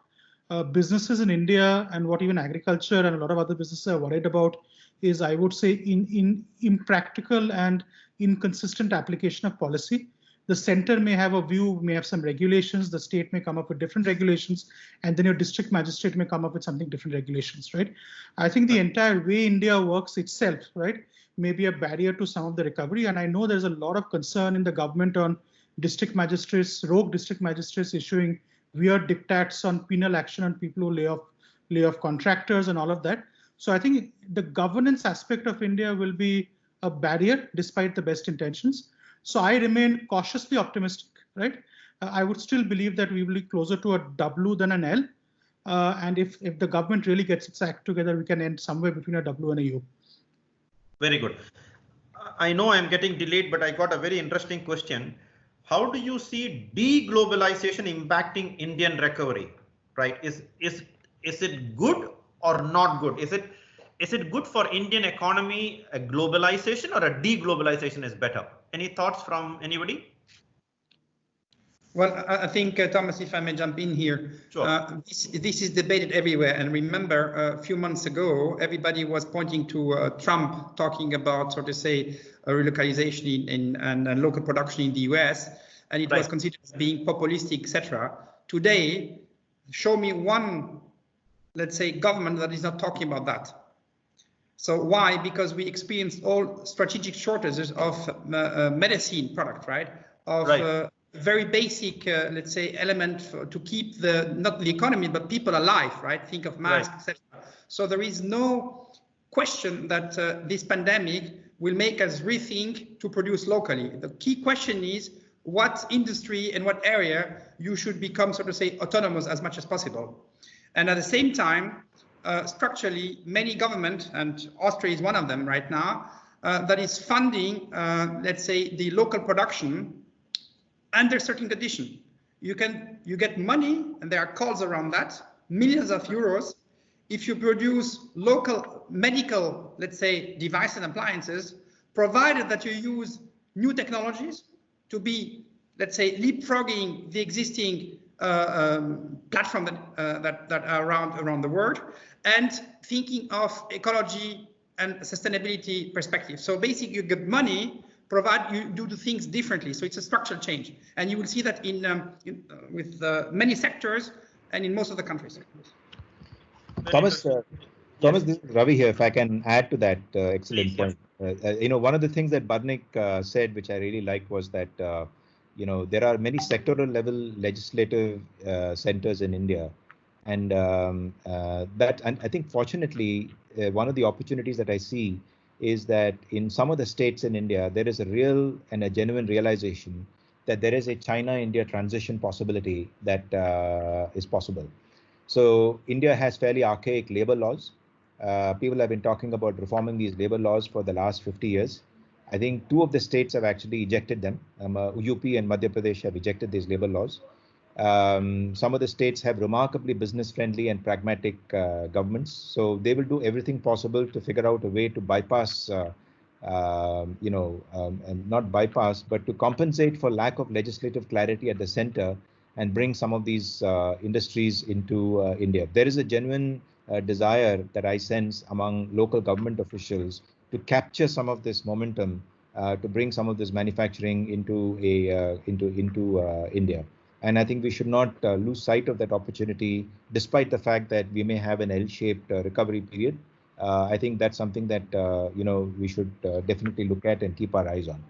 businesses in India and what even agriculture and a lot of other businesses are worried about is, I would say, in impractical and inconsistent application of policy. The center may have a view, may have some regulations, the state may come up with different regulations, and then your district magistrate may come up with something different regulations, right? I think the entire way India works itself, right, may be a barrier to some of the recovery. And I know there's a lot of concern in the government on district magistrates, rogue district magistrates issuing weird diktats on penal action on people who lay off contractors and all of that. So I think the governance aspect of India will be a barrier despite the best intentions. So I remain cautiously optimistic, right? I would still believe that we will be closer to a W than an L. And if the government really gets its act together, we can end somewhere between a W and a U. Very good. I know I'm getting delayed, but I got a very interesting question. How do you see deglobalization impacting Indian recovery? Right? Is it good or not good? Is it good for Indian economy, a globalization, or a deglobalization is better? Any thoughts from anybody? Well, I think, Thomas, if I may jump in here, sure. This is debated everywhere. And remember, a few months ago, everybody was pointing to Trump talking about, so to say, a relocalization and local production in the US, and it was considered as being populistic, etc. Today, show me one, let's say, government that is not talking about that. So why? Because we experienced all strategic shortages of medicine product, right? Of very basic, let's say, element to keep not the economy, but people alive, right? Think of masks, etc. So there is no question that this pandemic will make us rethink to produce locally. The key question is what industry and what area you should become, so to say, autonomous as much as possible. And at the same time, structurally, many governments, and Austria is one of them right now, that is funding, let's say, the local production under certain conditions. You get money, and there are calls around that, millions of euros, if you produce local medical, let's say, devices and appliances, provided that you use new technologies to be, let's say, leapfrogging the existing platform that are around the world, and thinking of ecology and sustainability perspective. So basically, you get money, provide you do the things differently. So it's a structural change, and you will see that with many sectors and in most of the countries. Thomas, this is Ravi here. If I can add to that excellent point, one of the things that Parnac said, which I really liked, was that there are many sectoral level legislative centers in India, and I think fortunately one of the opportunities that I see is that in some of the states in India there is a real and a genuine realization that there is a China-India transition possibility that is possible. So India has fairly archaic labor laws, People have been talking about reforming these labor laws for the last 50 years. I think 2 of the states have actually ejected them. UP and Madhya Pradesh have ejected these labor laws. Some of the states have remarkably business-friendly and pragmatic governments, so they will do everything possible to figure out a way to bypass, and not bypass, but to compensate for lack of legislative clarity at the center and bring some of these industries into India. There is a genuine desire that I sense among local government officials to capture some of this momentum, to bring some of this manufacturing into India. And I think we should not lose sight of that opportunity, despite the fact that we may have an L-shaped recovery period. I think that's something that we should definitely look at and keep our eyes on.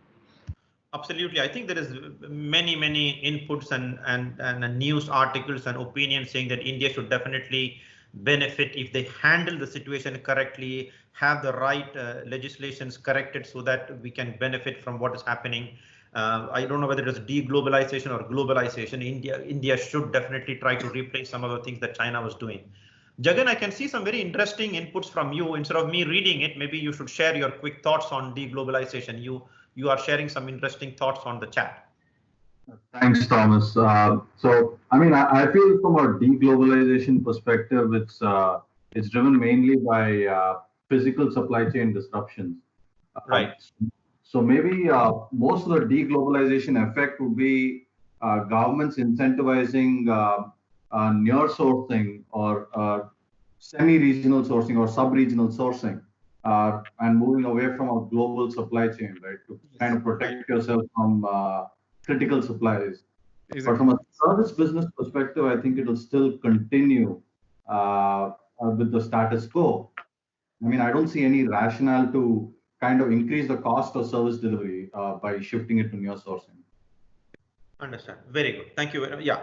Absolutely. I think there is many inputs and news articles and opinions saying that India should definitely benefit if they handle the situation correctly, have the right legislations corrected so that we can benefit from what is happening. I don't know whether it is deglobalization or globalization. India should definitely try to replace some of the things that China was doing. Jagan, I can see some very interesting inputs from you. Instead of me reading it, maybe you should share your quick thoughts on deglobalization. You are sharing some interesting thoughts on the chat. Thanks, Thomas. So, I mean, I feel from a deglobalization perspective, it's driven mainly by physical supply chain disruptions. Right. So maybe most of the deglobalization effect would be governments incentivizing near sourcing or semi-regional sourcing or sub-regional sourcing and moving away from a global supply chain, right, to kind of protect yourself from critical supplies. Exactly. But from a service business perspective, I think it will still continue with the status quo. I mean, I don't see any rationale to kind of increase the cost of service delivery by shifting it to near sourcing. Understand. Very good. Thank you. Yeah,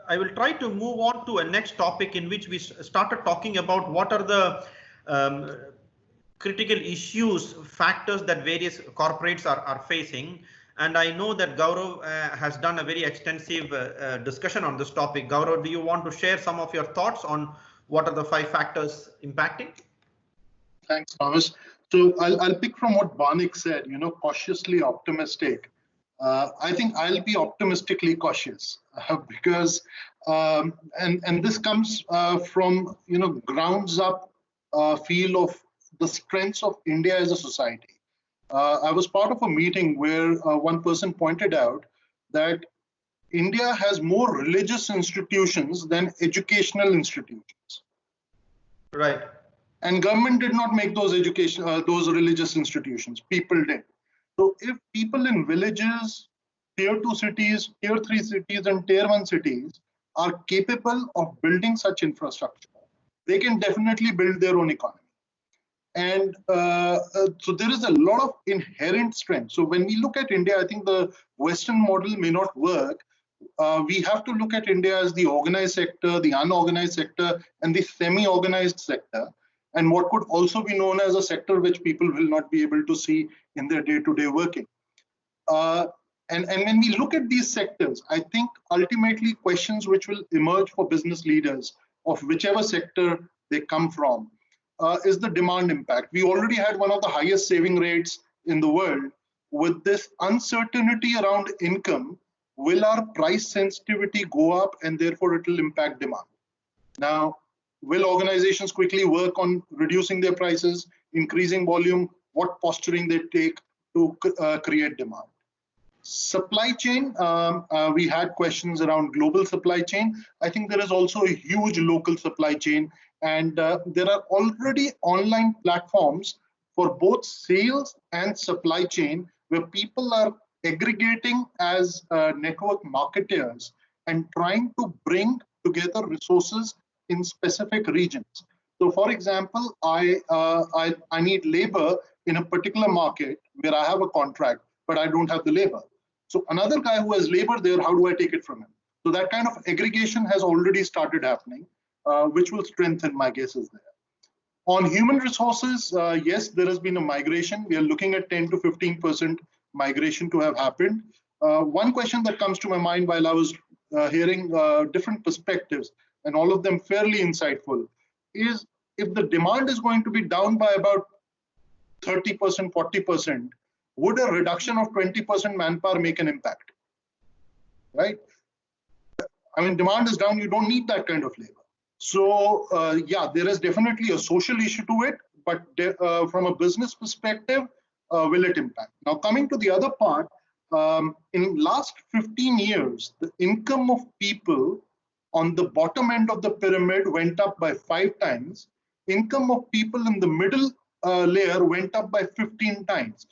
I will try to move on to a next topic in which we started talking about what are the critical issues, factors that various corporates are facing. And I know that Gaurav has done a very extensive discussion on this topic. Gaurav, do you want to share some of your thoughts on what are the 5 factors impacting? Thanks, Thomas. So I'll pick from what Parnac said, cautiously optimistic. I think I'll be optimistically cautious because, and this comes from, grounds up feel of the strengths of India as a society. I was part of a meeting where one person pointed out that India has more religious institutions than educational institutions. Right. And government did not make those those religious institutions. People did. So if people in villages, tier 2 cities, tier 3 cities, and tier 1 cities are capable of building such infrastructure, they can definitely build their own economy. And so there is a lot of inherent strength. So when we look at India, I think the Western model may not work. We have to look at India as the organized sector, the unorganized sector, and the semi-organized sector, and what could also be known as a sector which people will not be able to see in their day-to-day working. And when we look at these sectors, I think ultimately questions which will emerge for business leaders of whichever sector they come from is the demand impact. We already had one of the highest saving rates in the world. With this uncertainty around income, will our price sensitivity go up and therefore it will impact demand? Now, will organizations quickly work on reducing their prices, increasing volume? What posturing they take to create demand? Supply chain, we had questions around global supply chain. I think there is also a huge local supply chain, and there are already online platforms for both sales and supply chain where people are aggregating as network marketers and trying to bring together resources in specific regions. So for example, I need labor in a particular market where I have a contract, but I don't have the labor. So another guy who has labor there, how do I take it from him? So that kind of aggregation has already started happening, which will strengthen my guesses there. On human resources, yes, there has been a migration. We are looking at 10 to 15% migration to have happened. One question that comes to my mind while I was hearing different perspectives, and all of them fairly insightful, is if the demand is going to be down by about 30%, 40%, would a reduction of 20% manpower make an impact? Right? I mean, demand is down, you don't need that kind of labor. So yeah, there is definitely a social issue to it, but from a business perspective, will it impact? Now, coming to the other part, in last 15 years, the income of people on the bottom end of the pyramid went up by 5 times. Income of people in the middle layer went up by 15 times.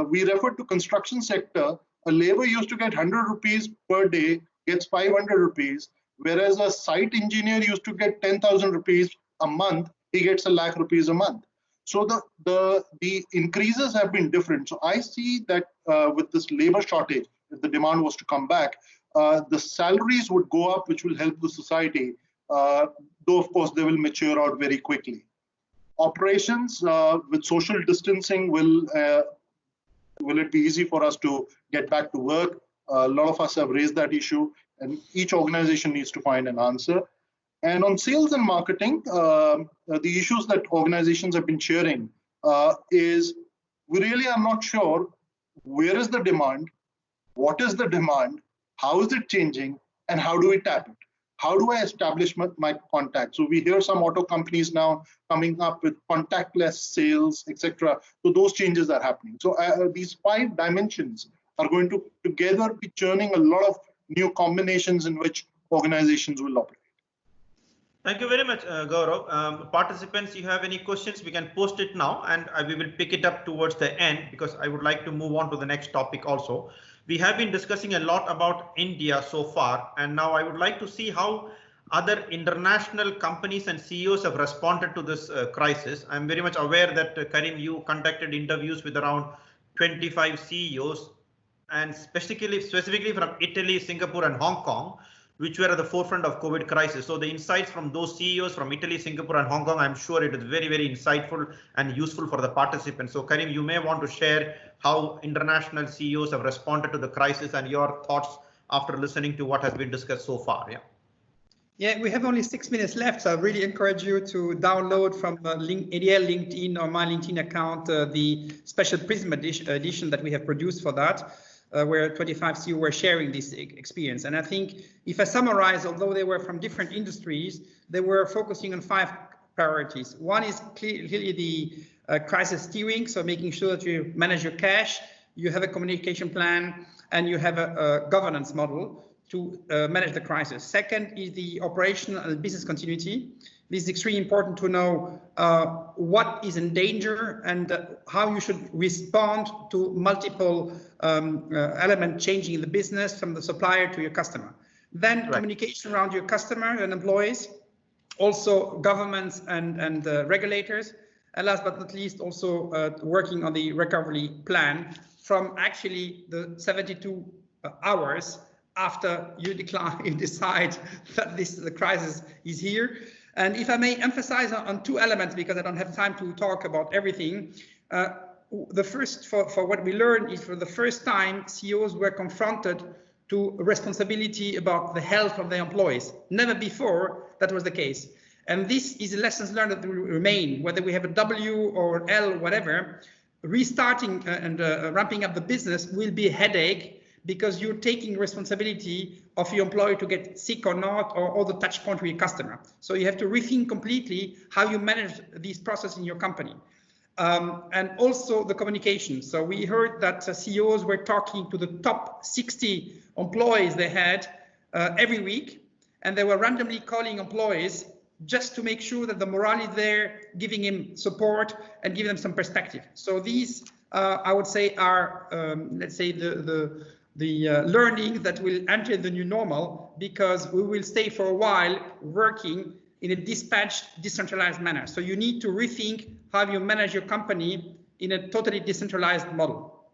We refer to construction sector, a labor used to get 100 rupees per day, gets 500 rupees, whereas a site engineer used to get 10,000 rupees a month, he gets a lakh rupees a month. So the increases have been different. So I see that with this labor shortage, if the demand was to come back, the salaries would go up, which will help the society, though of course they will mature out very quickly. Operations with social distancing, will it be easy for us to get back to work? A lot of us have raised that issue, and each organization needs to find an answer. And on sales and marketing, the issues that organizations have been sharing is we really are not sure where is the demand, what is the demand, how is it changing, and how do we tap it? How do I establish my contact? So we hear some auto companies now coming up with contactless sales, etc. So those changes are happening. So these 5 dimensions are going to together be churning a lot of new combinations in which organizations will operate. Thank you very much, Gaurav. Participants, you have any questions, we can post it now, and we will pick it up towards the end, because I would like to move on to the next topic also. We have been discussing a lot about India so far, and now I would like to see how other international companies and CEOs have responded to this crisis. I'm very much aware that, Karim, you conducted interviews with around 25 CEOs, and specifically from Italy, Singapore, and Hong Kong, which were at the forefront of COVID crisis. So the insights from those CEOs from Italy, Singapore, and Hong Kong, I'm sure it is very, very insightful and useful for the participants. So Karim, you may want to share how international CEOs have responded to the crisis and your thoughts after listening to what has been discussed so far. Yeah, we have only 6 minutes left, so I really encourage you to download from ADL LinkedIn or my LinkedIn account the special Prism edition that we have produced for that. Where 25 CEOs were sharing this experience. And I think if I summarize, although they were from different industries, they were focusing on 5 priorities. One is clearly the crisis steering, so making sure that you manage your cash, you have a communication plan, and you have a governance model to manage the crisis. Second is the operational and business continuity. This is extremely important to know what is in danger and how you should respond to multiple elements changing in the business from the supplier to your customer. Then communication around your customer and employees, also governments and regulators, and last but not least, also working on the recovery plan from actually the 72 hours after you decide that the crisis is here. And if I may emphasize on 2 elements, because I don't have time to talk about everything. The first, for what we learned, is for the first time, CEOs were confronted to responsibility about the health of their employees. Never before that was the case. And this is lessons learned that will remain, whether we have a W or L, whatever. Restarting and ramping up the business will be a headache, because you're taking responsibility of your employee to get sick or not, or all the touch point with your customer. So you have to rethink completely how you manage this process in your company. And also the communication. So we heard that CEOs were talking to the top 60 employees they had every week, and they were randomly calling employees just to make sure that the morale is there, giving him support and giving them some perspective. So these, I would say, are, let's say, the learning that will enter the new normal, because we will stay for a while working in a dispatched, decentralized manner. So you need to rethink how you manage your company in a totally decentralized model.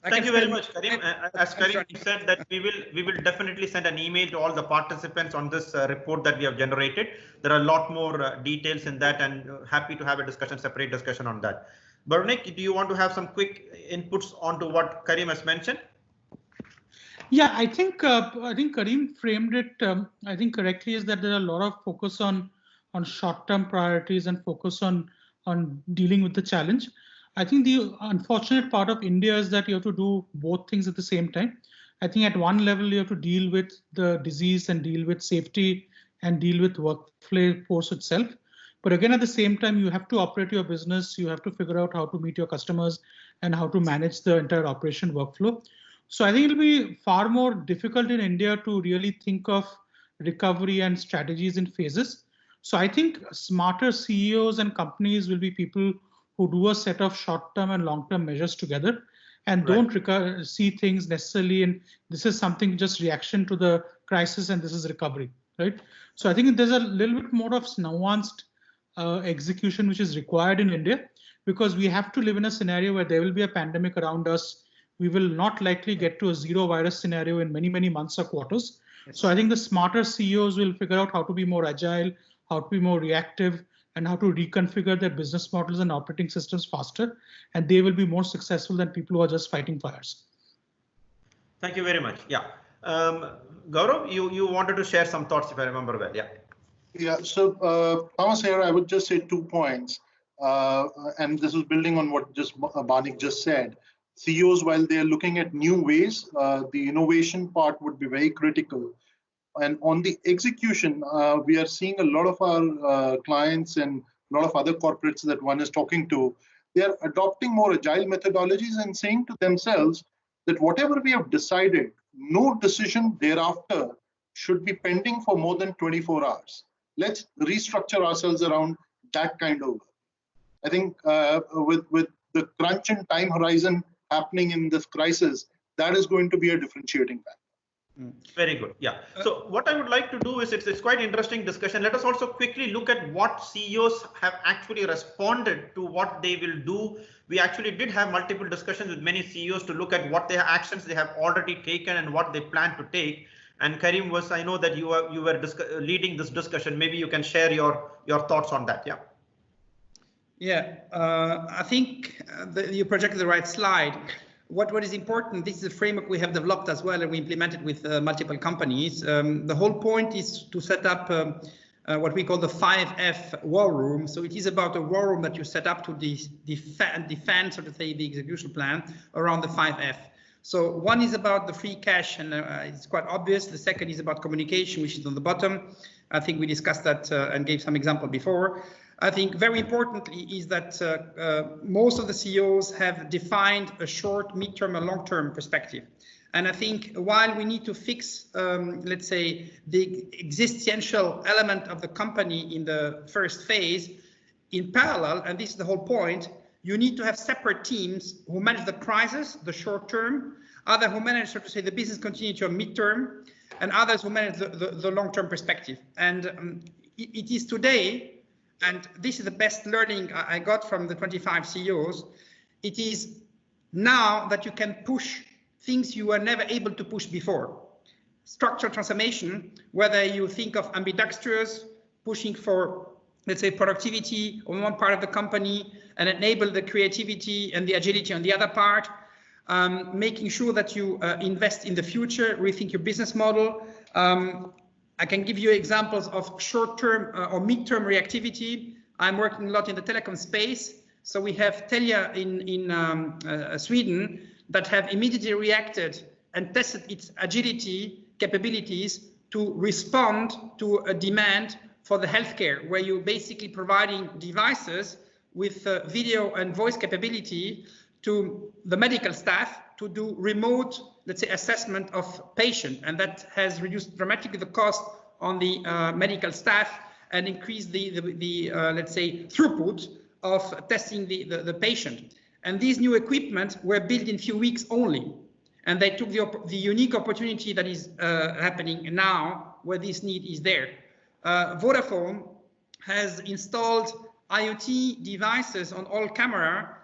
Thank you very much, Karim. As Karim said, that we will definitely send an email to all the participants on this report that we have generated. There are a lot more details in that, and happy to have a discussion, separate discussion on that. Parnac, do you want to have some quick inputs onto what Karim has mentioned? Yeah, I think Karim framed it, I think correctly, is that there are a lot of focus on on short-term priorities and focus on dealing with the challenge. I think the unfortunate part of India is that you have to do both things at the same time. I think at one level you have to deal with the disease and deal with safety and deal with workforce itself. But again, at the same time, you have to operate your business. You have to figure out how to meet your customers and how to manage the entire operation workflow. So I think it'll be far more difficult in India to really think of recovery and strategies in phases. So I think smarter CEOs and companies will be people who do a set of short-term and long-term measures together and don't see things necessarily in this is something just reaction to the crisis and this is recovery, right? So I think there's a little bit more of nuanced execution which is required in India, because we have to live in a scenario where there will be a pandemic around us. We will not likely get to a zero virus scenario in many, many months or quarters. So I think the smarter CEOs will figure out how to be more agile, how to be more reactive, and how to reconfigure their business models and operating systems faster. And they will be more successful than people who are just fighting fires. Thank you very much. Yeah. Gaurav, you wanted to share some thoughts, if I remember well. Yeah. Yeah. So Thomas here, I would just say 2 points. And this is building on what Parnac just said. CEOs, while they are looking at new ways, the innovation part would be very critical. And on the execution, we are seeing a lot of our clients and a lot of other corporates that one is talking to, they are adopting more agile methodologies and saying to themselves that whatever we have decided, no decision thereafter should be pending for more than 24 hours. Let's restructure ourselves around that kind of work. I think with the crunch and time horizon happening in this crisis, that is going to be a differentiating factor. Very good. Yeah. So what I would like to do is it's quite interesting discussion. Let us also quickly look at what CEOs have actually responded to what they will do. We actually did have multiple discussions with many CEOs to look at what their actions they have already taken and what they plan to take. And Karim I know that you were leading this discussion. Maybe you can share your thoughts on that. Yeah. Yeah, I think you projected the right slide. What is important, this is a framework we have developed as well, and we implemented with multiple companies. The whole point is to set up what we call the 5F war room. So it is about a war room that you set up to defend, so to say, the execution plan around the 5F. So one is about the free cash, and it's quite obvious. The second is about communication, which is on the bottom. I think we discussed that and gave some example before. I think very importantly is that most of the CEOs have defined a short, mid-term and long-term perspective. And I think while we need to fix, let's say, the existential element of the company in the first phase, in parallel, and this is the whole point, you need to have separate teams who manage the crisis, the short term, others who manage, so to say, the business continuity or mid-term, and others who manage the long-term perspective. And it is today, and this is the best learning I got from the 25 CEOs, it is now that you can push things you were never able to push before. Structural transformation, whether you think of ambidextrous, pushing for, let's say, productivity on one part of the company and enable the creativity and the agility on the other part, making sure that you invest in the future, rethink your business model. I can give you examples of short-term or mid-term reactivity. I'm working a lot in the telecom space. So we have Telia in Sweden that have immediately reacted and tested its agility capabilities to respond to a demand for the healthcare, where you're basically providing devices with video and voice capability to the medical staff to do remote, let's say, assessment of patient, and that has reduced dramatically the cost on the medical staff and increased the let's say, throughput of testing the patient. And these new equipment were built in a few weeks only, and they took the unique opportunity that is happening now, where this need is there. Vodafone has installed IoT devices on all camera,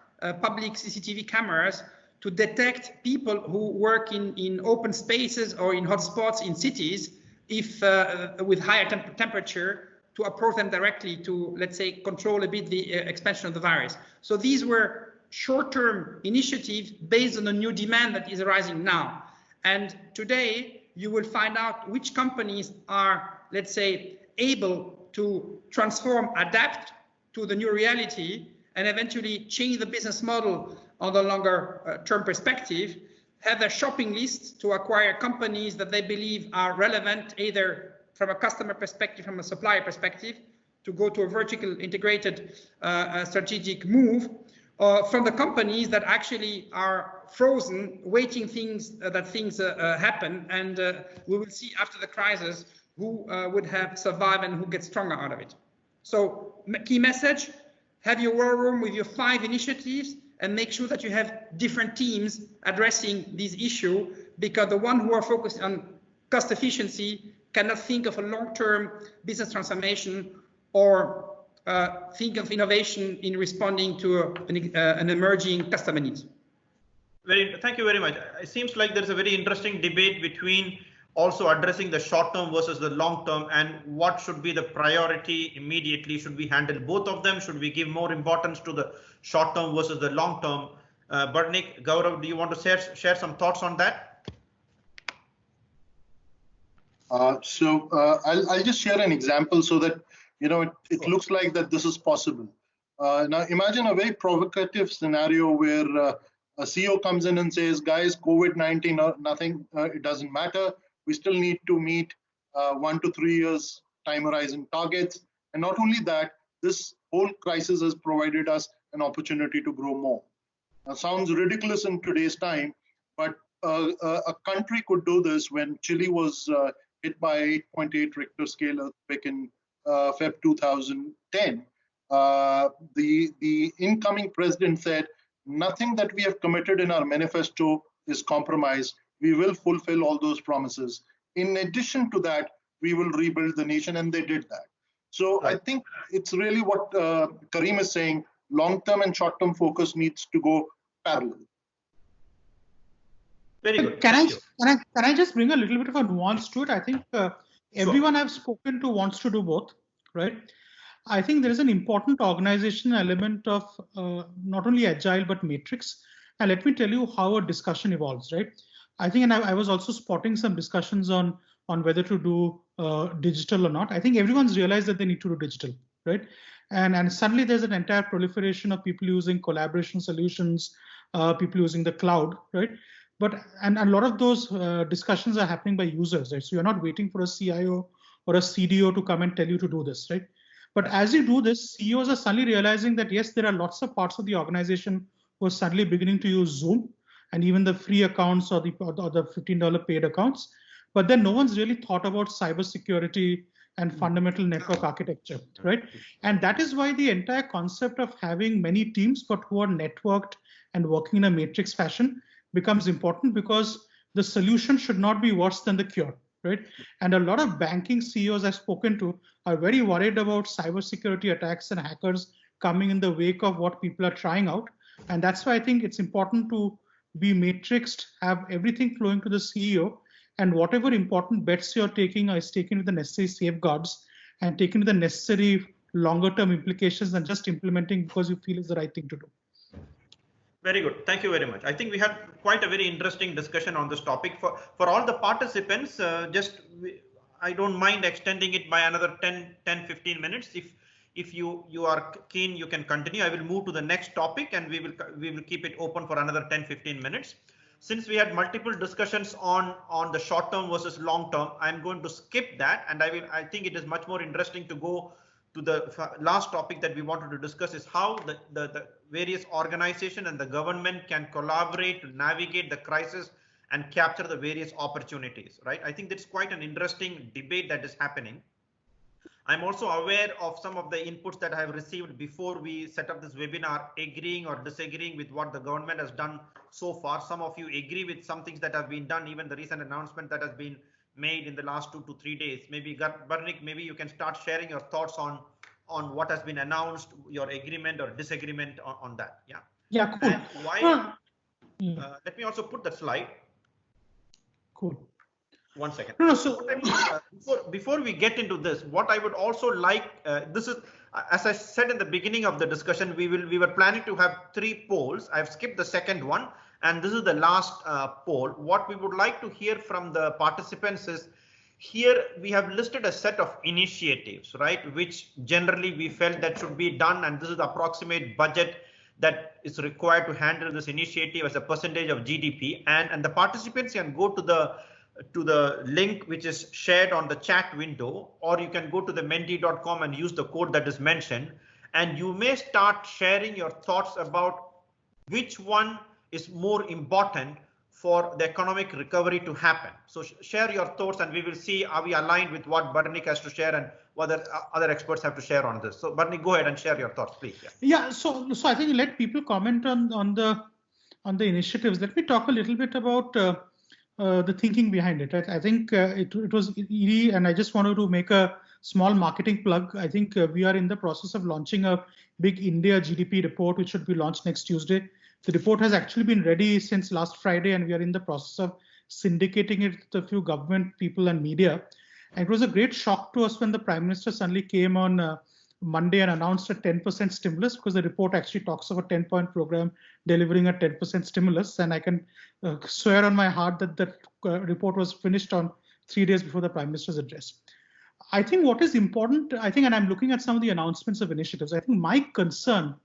public CCTV cameras, to detect people who work in open spaces or in hotspots in cities, if with higher temperature, to approach them directly to, let's say, control a bit the expansion of the virus. So these were short-term initiatives based on a new demand that is arising now. And today, you will find out which companies are, let's say, able to transform, adapt to the new reality, and eventually change the business model on the longer term perspective, have a shopping list to acquire companies that they believe are relevant, either from a customer perspective, from a supplier perspective, to go to a vertical integrated strategic move, from the companies that actually are frozen, waiting things happen, and we will see after the crisis who would have survived and who gets stronger out of it. So key message, have your war room with your 5 initiatives and make sure that you have different teams addressing these issues, because the one who are focused on cost efficiency cannot think of a long-term business transformation or think of innovation in responding to an emerging customer needs. Thank you very much. It seems like there's a very interesting debate between also addressing the short term versus the long term, and what should be the priority immediately. Should we handle both of them? Should we give more importance to the short term versus the long term? Parnac, Gaurav, do you want to share some thoughts on that? I'll just share an example so that it looks like that this is possible. Now imagine a very provocative scenario where a CEO comes in and says, guys, COVID-19 or nothing, it doesn't matter. We still need to meet 1 to 3 years time horizon targets. And not only that, this whole crisis has provided us an opportunity to grow more. Now, sounds ridiculous in today's time, but a country could do this when Chile was hit by 8.8 Richter scale earthquake in Feb 2010. The incoming president said, nothing that we have committed in our manifesto is compromised. We will fulfill all those promises. In addition to that, we will rebuild the nation, and they did that. So I think it's really what Karim is saying, long-term and short-term focus needs to go parallel. Very good. Can I just bring a little bit of a nuance to it? I think everyone I've spoken to wants to do both, right? I think there is an important organization element of not only agile but matrix. And let me tell you how a discussion evolves, right? I think, and I was also spotting some discussions on whether to do digital or not. I think everyone's realized that they need to do digital, right? And suddenly there's an entire proliferation of people using collaboration solutions, people using the cloud, right? And a lot of those discussions are happening by users, right? So you're not waiting for a CIO or a CDO to come and tell you to do this, right? But as you do this, CEOs are suddenly realizing that, yes, there are lots of parts of the organization who are suddenly beginning to use Zoom and even the free accounts or the $15 paid accounts. But then no one's really thought about cybersecurity and fundamental network architecture, right? And that is why the entire concept of having many teams, but who are networked and working in a matrix fashion becomes important, because the solution should not be worse than the cure, right? And a lot of banking CEOs I've spoken to are very worried about cybersecurity attacks and hackers coming in the wake of what people are trying out. And that's why I think it's important to be matrixed, have everything flowing to the CEO, and whatever important bets you're taking is taken with the necessary safeguards and taken with the necessary longer term implications than just implementing because you feel is the right thing to do. Very good. Thank you very much. I think we had quite a very interesting discussion on this topic. For all the participants, I don't mind extending it by another 10-15 minutes. If you are keen, you can continue. I will move to the next topic, and we will keep it open for another 10-15 minutes. Since we had multiple discussions on the short term versus long term, I'm going to skip that, and I think it is much more interesting to go to the last topic that we wanted to discuss, is how the various organizations and the government can collaborate to navigate the crisis and capture the various opportunities, right? I think that's quite an interesting debate that is happening. I'm also aware of some of the inputs that I have received before we set up this webinar, agreeing or disagreeing with what the government has done so far. Some of you agree with some things that have been done, even the recent announcement that has been made in the last 2 to 3 days. Maybe Parnac, maybe you can start sharing your thoughts on what has been announced, your agreement or disagreement on that. Yeah. Yeah, cool. And why? Let me also put the slide. Cool. 1 second. No, so before we get into this, what I would also like, this is, as I said in the beginning of the discussion, we were planning to have 3 polls. I've skipped the second one, and this is the last poll. What we would like to hear from the participants is, Here we have listed a set of initiatives, right, which generally we felt that should be done, and this is the approximate budget that is required to handle this initiative as a percentage of GDP. And the participants can go to the link which is shared on the chat window, or you can go to the menti.com and use the code that is mentioned, and you may start sharing your thoughts about which one is more important for the economic recovery to happen. So share your thoughts, and we will see are we aligned with what Parnac has to share and what other experts have to share on this. So Parnac, go ahead and share your thoughts, please. Yeah. So I think let people comment on the initiatives. Let me talk a little bit about the thinking behind it. I think it was ED, and I just wanted to make a small marketing plug. I think we are in the process of launching a big India GDP report, which should be launched next Tuesday. The report has actually been ready since last Friday, and we are in the process of syndicating it to a few government people and media. And it was a great shock to us when the Prime Minister suddenly came on Monday and announced a 10% stimulus, because the report actually talks of a 10-point program delivering a 10% stimulus. And I can swear on my heart that that report was finished on 3 days before the Prime Minister's address. I think what is important, and I'm looking at some of the announcements of initiatives, I think my concern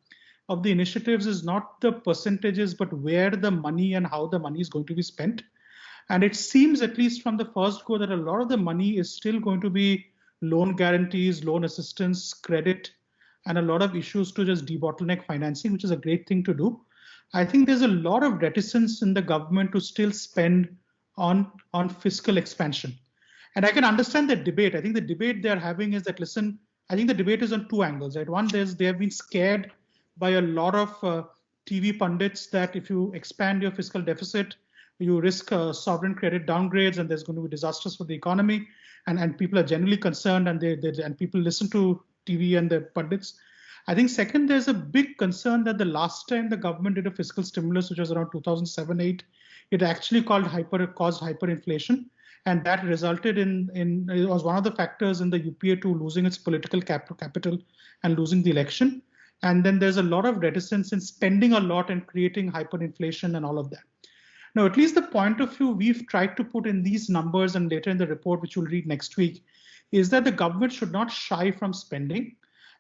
of the initiatives is not the percentages, but where the money and how the money is going to be spent. And it seems, at least from the first go, that a lot of the money is still going to be loan guarantees, loan assistance, credit, and a lot of issues to just debottleneck financing, which is a great thing to do. I think there's a lot of reticence in the government to still spend on fiscal expansion. And I can understand that debate. I think the debate they're having is that, listen, I think the debate is on two angles, right? One, they have been scared by a lot of TV pundits that if you expand your fiscal deficit, you risk sovereign credit downgrades, and there's going to be disasters for the economy. And people are generally concerned, and people listen to TV and the pundits. I think second, there's a big concern that the last time the government did a fiscal stimulus, which was around 2007-8, it actually caused hyperinflation. And that resulted in it was one of the factors in the UPA 2 losing its political capital and losing the election. And then there's a lot of reticence in spending a lot and creating hyperinflation and all of that. Now, at least the point of view we've tried to put in these numbers and later in the report, which we'll read next week, is that the government should not shy from spending.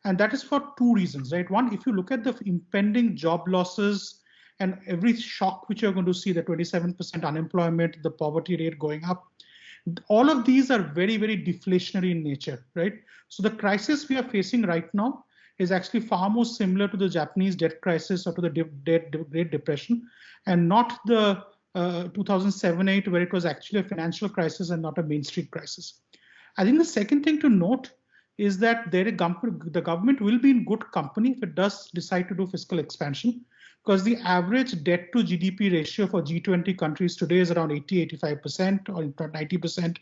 And that is for two reasons, right? One, if you look at the impending job losses and every shock which you're going to see, the 27% unemployment, the poverty rate going up, all of these are very, very deflationary in nature, right? So the crisis we are facing right now is actually far more similar to the Japanese debt crisis or to the Great Depression, and not the 2007-8, where it was actually a financial crisis and not a Main Street crisis. I think the second thing to note is that the government will be in good company if it does decide to do fiscal expansion, because the average debt to GDP ratio for G20 countries today is around 80-85% or 90%.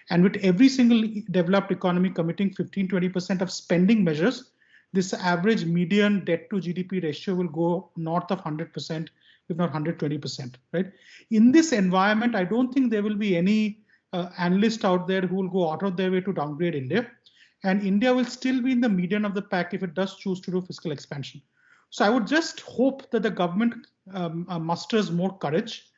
And with every single developed economy committing 15-20% of spending measures, this average median debt to GDP ratio will go north of 100%, if not 120%, right? In this environment, I don't think there will be any analyst out there who will go out of their way to downgrade India. And India will still be in the median of the pack if it does choose to do fiscal expansion. So I would just hope that the government musters more courage,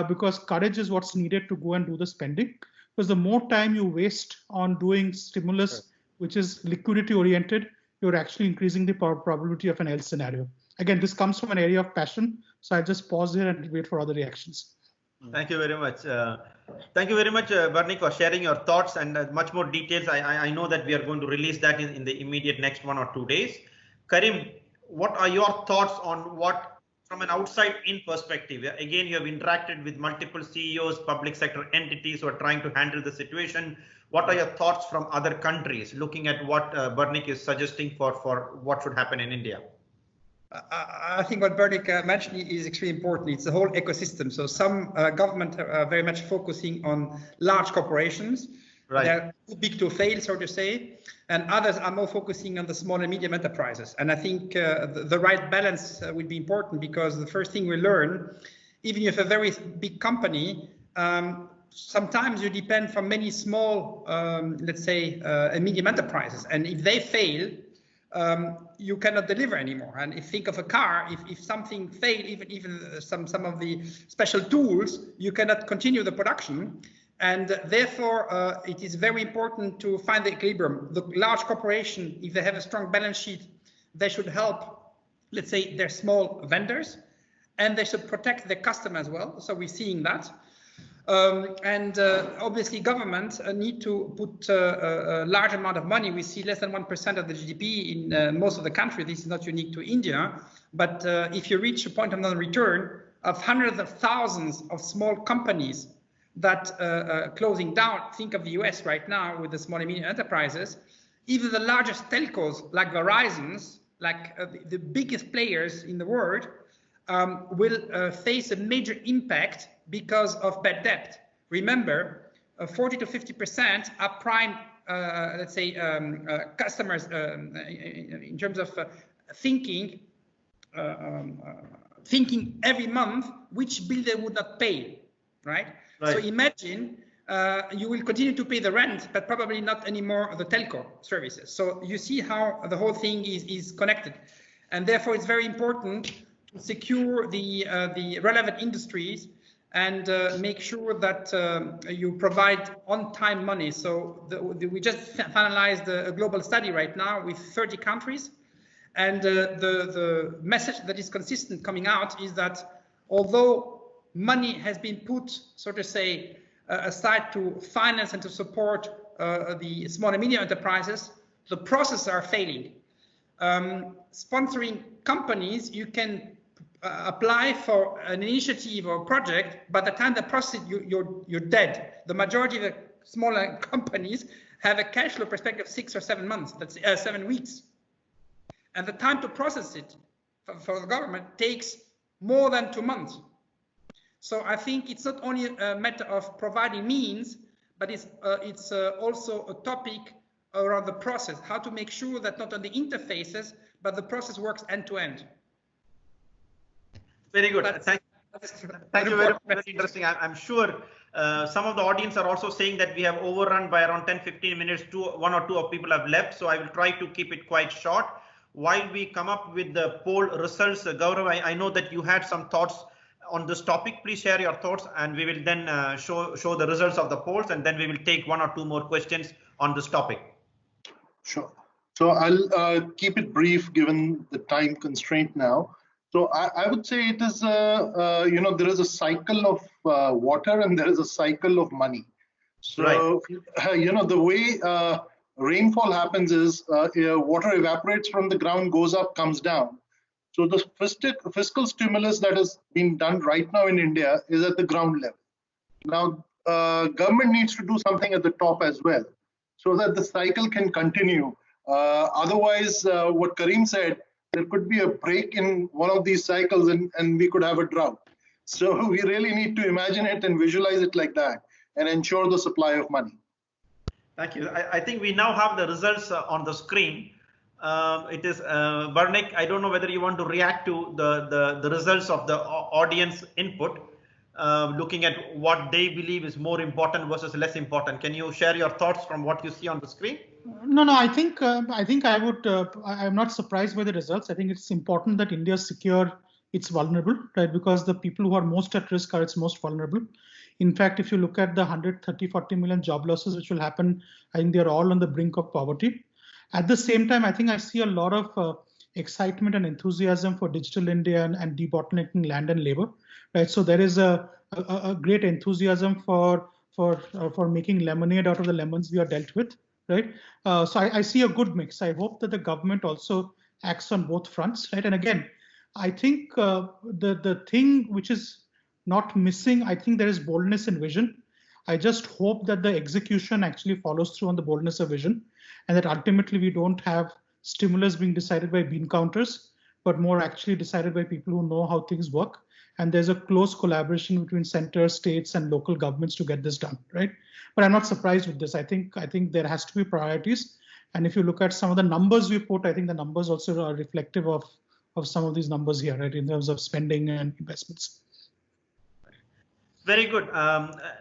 because courage is what's needed to go and do the spending. Because the more time you waste on doing stimulus, which is liquidity oriented, you're actually increasing the probability of an L scenario. Again, this comes from an area of passion. So I just pause here and wait for other reactions. Thank you very much. Thank you very much, Parnac, for sharing your thoughts and much more details. I know that we are going to release that in the immediate next 1 or 2 days. Karim, what are your thoughts on what, from an outside-in perspective? Again, you have interacted with multiple CEOs, public sector entities who are trying to handle the situation. What are your thoughts from other countries, looking at what Parnac is suggesting for what should happen in India? I think what Parnac mentioned is extremely important. It's the whole ecosystem. So some government are very much focusing on large corporations. Right. They're too big to fail, so to say. And others are more focusing on the small and medium enterprises. And I think the right balance will be important, because the first thing we learn, even if a very big company, sometimes you depend from many small, let's say, medium enterprises. And if they fail, you cannot deliver anymore. And if think of a car, if something fails, even some of the special tools, you cannot continue the production. And therefore, it is very important to find the equilibrium. The large corporation, if they have a strong balance sheet, they should help, let's say, their small vendors, and they should protect their customers as well. So we're seeing that. Obviously, governments need to put a large amount of money. We see less than 1% of the GDP in most of the country. This is not unique to India. But if you reach a point of non-return of hundreds of thousands of small companies that closing down, think of the US right now with the small and medium enterprises, even the largest telcos like Verizon's, like the biggest players in the world, will face a major impact because of bad debt. Remember, 40 to 50% are prime, let's say, customers in terms of thinking every month which bill they would not pay, right? So imagine you will continue to pay the rent, but probably not anymore the telco services. So you see how the whole thing is connected. And therefore, it's very important to secure the relevant industries and make sure that you provide on-time money. So we just finalized a global study right now with 30 countries. And the message that is consistent coming out is that although money has been put, so to say, aside to finance and to support the small and medium enterprises, the processes are failing. Sponsoring companies, you can apply for an initiative or project. By the time the process, you're dead. The majority of the smaller companies have a cash flow perspective of 6 or 7 months. That's 7 weeks. And the time to process it for the government takes more than 2 months. So I think it's not only a matter of providing means, but it's also a topic around the process, how to make sure that not only interfaces, but the process works end to end. Very good. Thank you very much. Very interesting. I'm sure some of the audience are also saying that we have overrun by around 10-15 minutes. One or two of people have left, so I will try to keep it quite short. While we come up with the poll results, Gaurav, I know that you had some thoughts on this topic. Please share your thoughts, and we will then show the results of the polls, and then we will take 1 or 2 more questions on this topic. Sure. So I'll keep it brief given the time constraint now. So I would say it is, there is a cycle of water and there is a cycle of money. So, the way rainfall happens is water evaporates from the ground, goes up, comes down. So the fiscal stimulus that is being done right now in India is at the ground level. Now, government needs to do something at the top as well, so that the cycle can continue. Otherwise, what Karim said, there could be a break in one of these cycles and we could have a drought. So we really need to imagine it and visualize it like that and ensure the supply of money. Thank you. I think we now have the results on the screen. It is Parnac. I don't know whether you want to react to the results of the audience input, looking at what they believe is more important versus less important. Can you share your thoughts from what you see on the screen? No. I think I would. I'm not surprised by the results. I think it's important that India secure its vulnerable, right? Because the people who are most at risk are its most vulnerable. In fact, if you look at the 130-40 million job losses which will happen, I think they're all on the brink of poverty. At the same time, I think I see a lot of excitement and enthusiasm for digital India and debottlenecking land and labor, right? So there is a great enthusiasm for making lemonade out of the lemons we are dealt with, right? So I see a good mix. I hope that the government also acts on both fronts, right? And again, I think the thing which is not missing, I think there is boldness and vision. I just hope that the execution actually follows through on the boldness of vision, and that ultimately we don't have stimulus being decided by bean counters, but more actually decided by people who know how things work. And there's a close collaboration between center, states, and local governments to get this done, right? But I'm not surprised with this. I think there has to be priorities. And if you look at some of the numbers we put, I think the numbers also are reflective of some of these numbers here, right, in terms of spending and investments. Very good.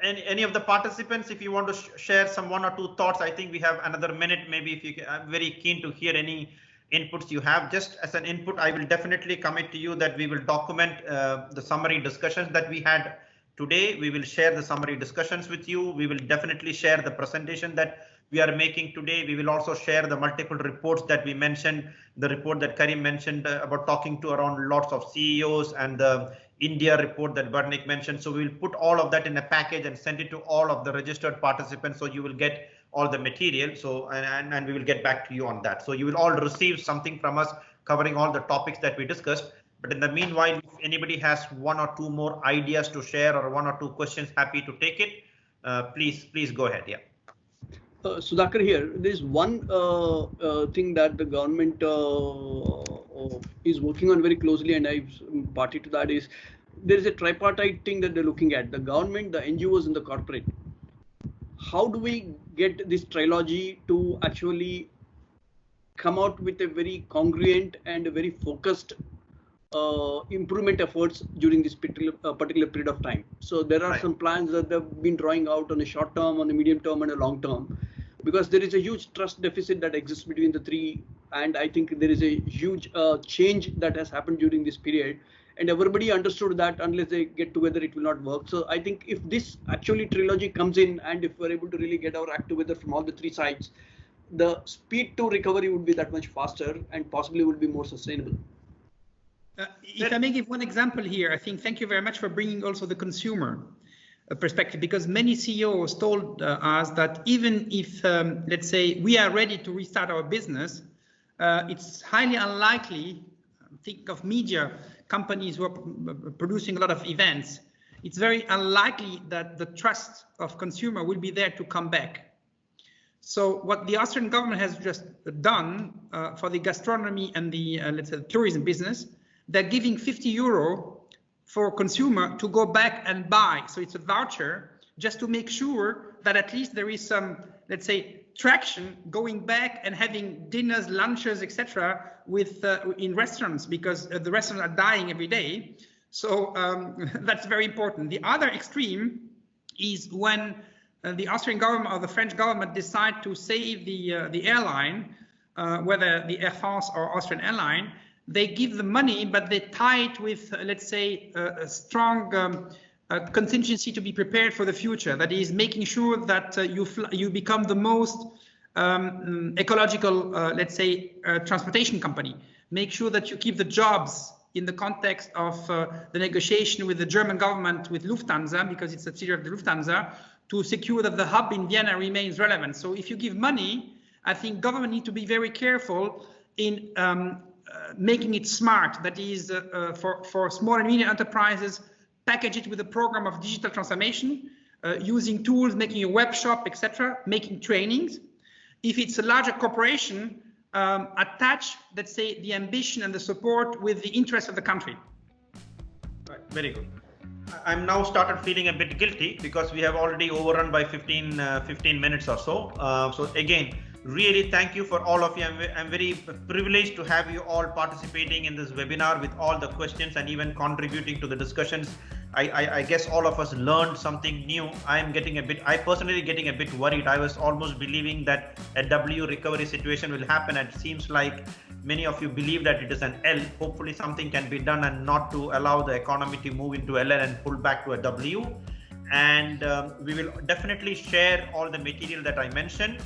Any of the participants, if you want to share some 1 or 2 thoughts, I think we have another minute. Maybe if you can, I'm very keen to hear any inputs you have. Just as an input, I will definitely commit to you that we will document the summary discussions that we had Today, we will share the summary discussions with you. We will definitely share the presentation that we are making today. We will also share the multiple reports that we mentioned, the report that Karim mentioned about talking to around lots of CEOs, and the India report that Parnac mentioned. So we will put all of that in a package and send it to all of the registered participants. So you will get all the material. So and we will get back to you on that. So you will all receive something from us covering all the topics that we discussed. But in the meanwhile, if anybody has one or two more ideas to share or one or two questions, happy to take it. Please go ahead. Yeah. Sudhakar here. There's one thing that the government is working on very closely, and I've party to that, is there is a tripartite thing that they're looking at: the government, the NGOs, and the corporate. How do we get this trilogy to actually come out with a very congruent and a very focused improvement efforts during this particular period of time? So there are some plans that they've been drawing out on a short term, on a medium term, and a long term, because there is a huge trust deficit that exists between the three, and I think there is a huge change that has happened during this period, and everybody understood that unless they get together, it will not work. So I think if this actually trilogy comes in, and if we're able to really get our act together from all the three sides, the speed to recovery would be that much faster and possibly would be more sustainable. If I may give one example here, I think thank you very much for bringing also the consumer perspective, because many CEOs told us that even if, let's say, we are ready to restart our business, it's highly unlikely. Think of media companies who are producing a lot of events. It's very unlikely that the trust of consumer will be there to come back. So what the Austrian government has just done for the gastronomy and the, let's say, the tourism business, they're giving €50 for consumer to go back and buy. So it's a voucher just to make sure that at least there is some, let's say, traction going back and having dinners, lunches, etc. with in restaurants, because the restaurants are dying every day. So that's very important. The other extreme is when the Austrian government or the French government decide to save the airline, whether the Air France or Austrian airline. They give the money, but they tie it with, let's say, a strong contingency to be prepared for the future. That is making sure that you become the most ecological, let's say, transportation company. Make sure that you keep the jobs in the context of the negotiation with the German government, with Lufthansa, because it's a subsidiary of the Lufthansa, to secure that the hub in Vienna remains relevant. So if you give money, I think government need to be very careful in making it smart. That is, for small and medium enterprises, package it with a program of digital transformation, using tools, making a web shop, etc., making trainings. If it's a larger corporation, attach, let's say, the ambition and the support with the interest of the country. Right. Very good. I'm now started feeling a bit guilty because we have already overrun by 15 minutes or so. So again, really thank you for all of you. I'm very privileged to have you all participating in this webinar with all the questions and even contributing to the discussions. I guess all of us learned something new. I personally getting a bit worried. I was almost believing that a W recovery situation will happen, and it seems like many of you believe that it is an L. Hopefully something can be done and not to allow the economy to move into LL and pull back to a W. And we will definitely share all the material that I mentioned.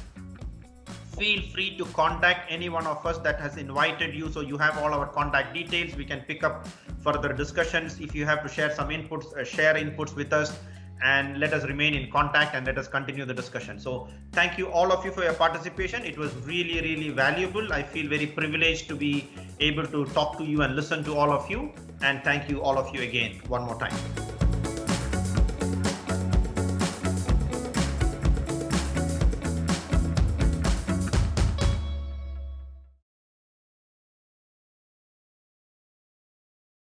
Feel free to contact any one of us that has invited you. So you have all our contact details. We can pick up further discussions. If you have to share some inputs, share inputs with us, and let us remain in contact and let us continue the discussion. So thank you all of you for your participation. It was really, really valuable. I feel very privileged to be able to talk to you and listen to all of you. And thank you all of you again one more time.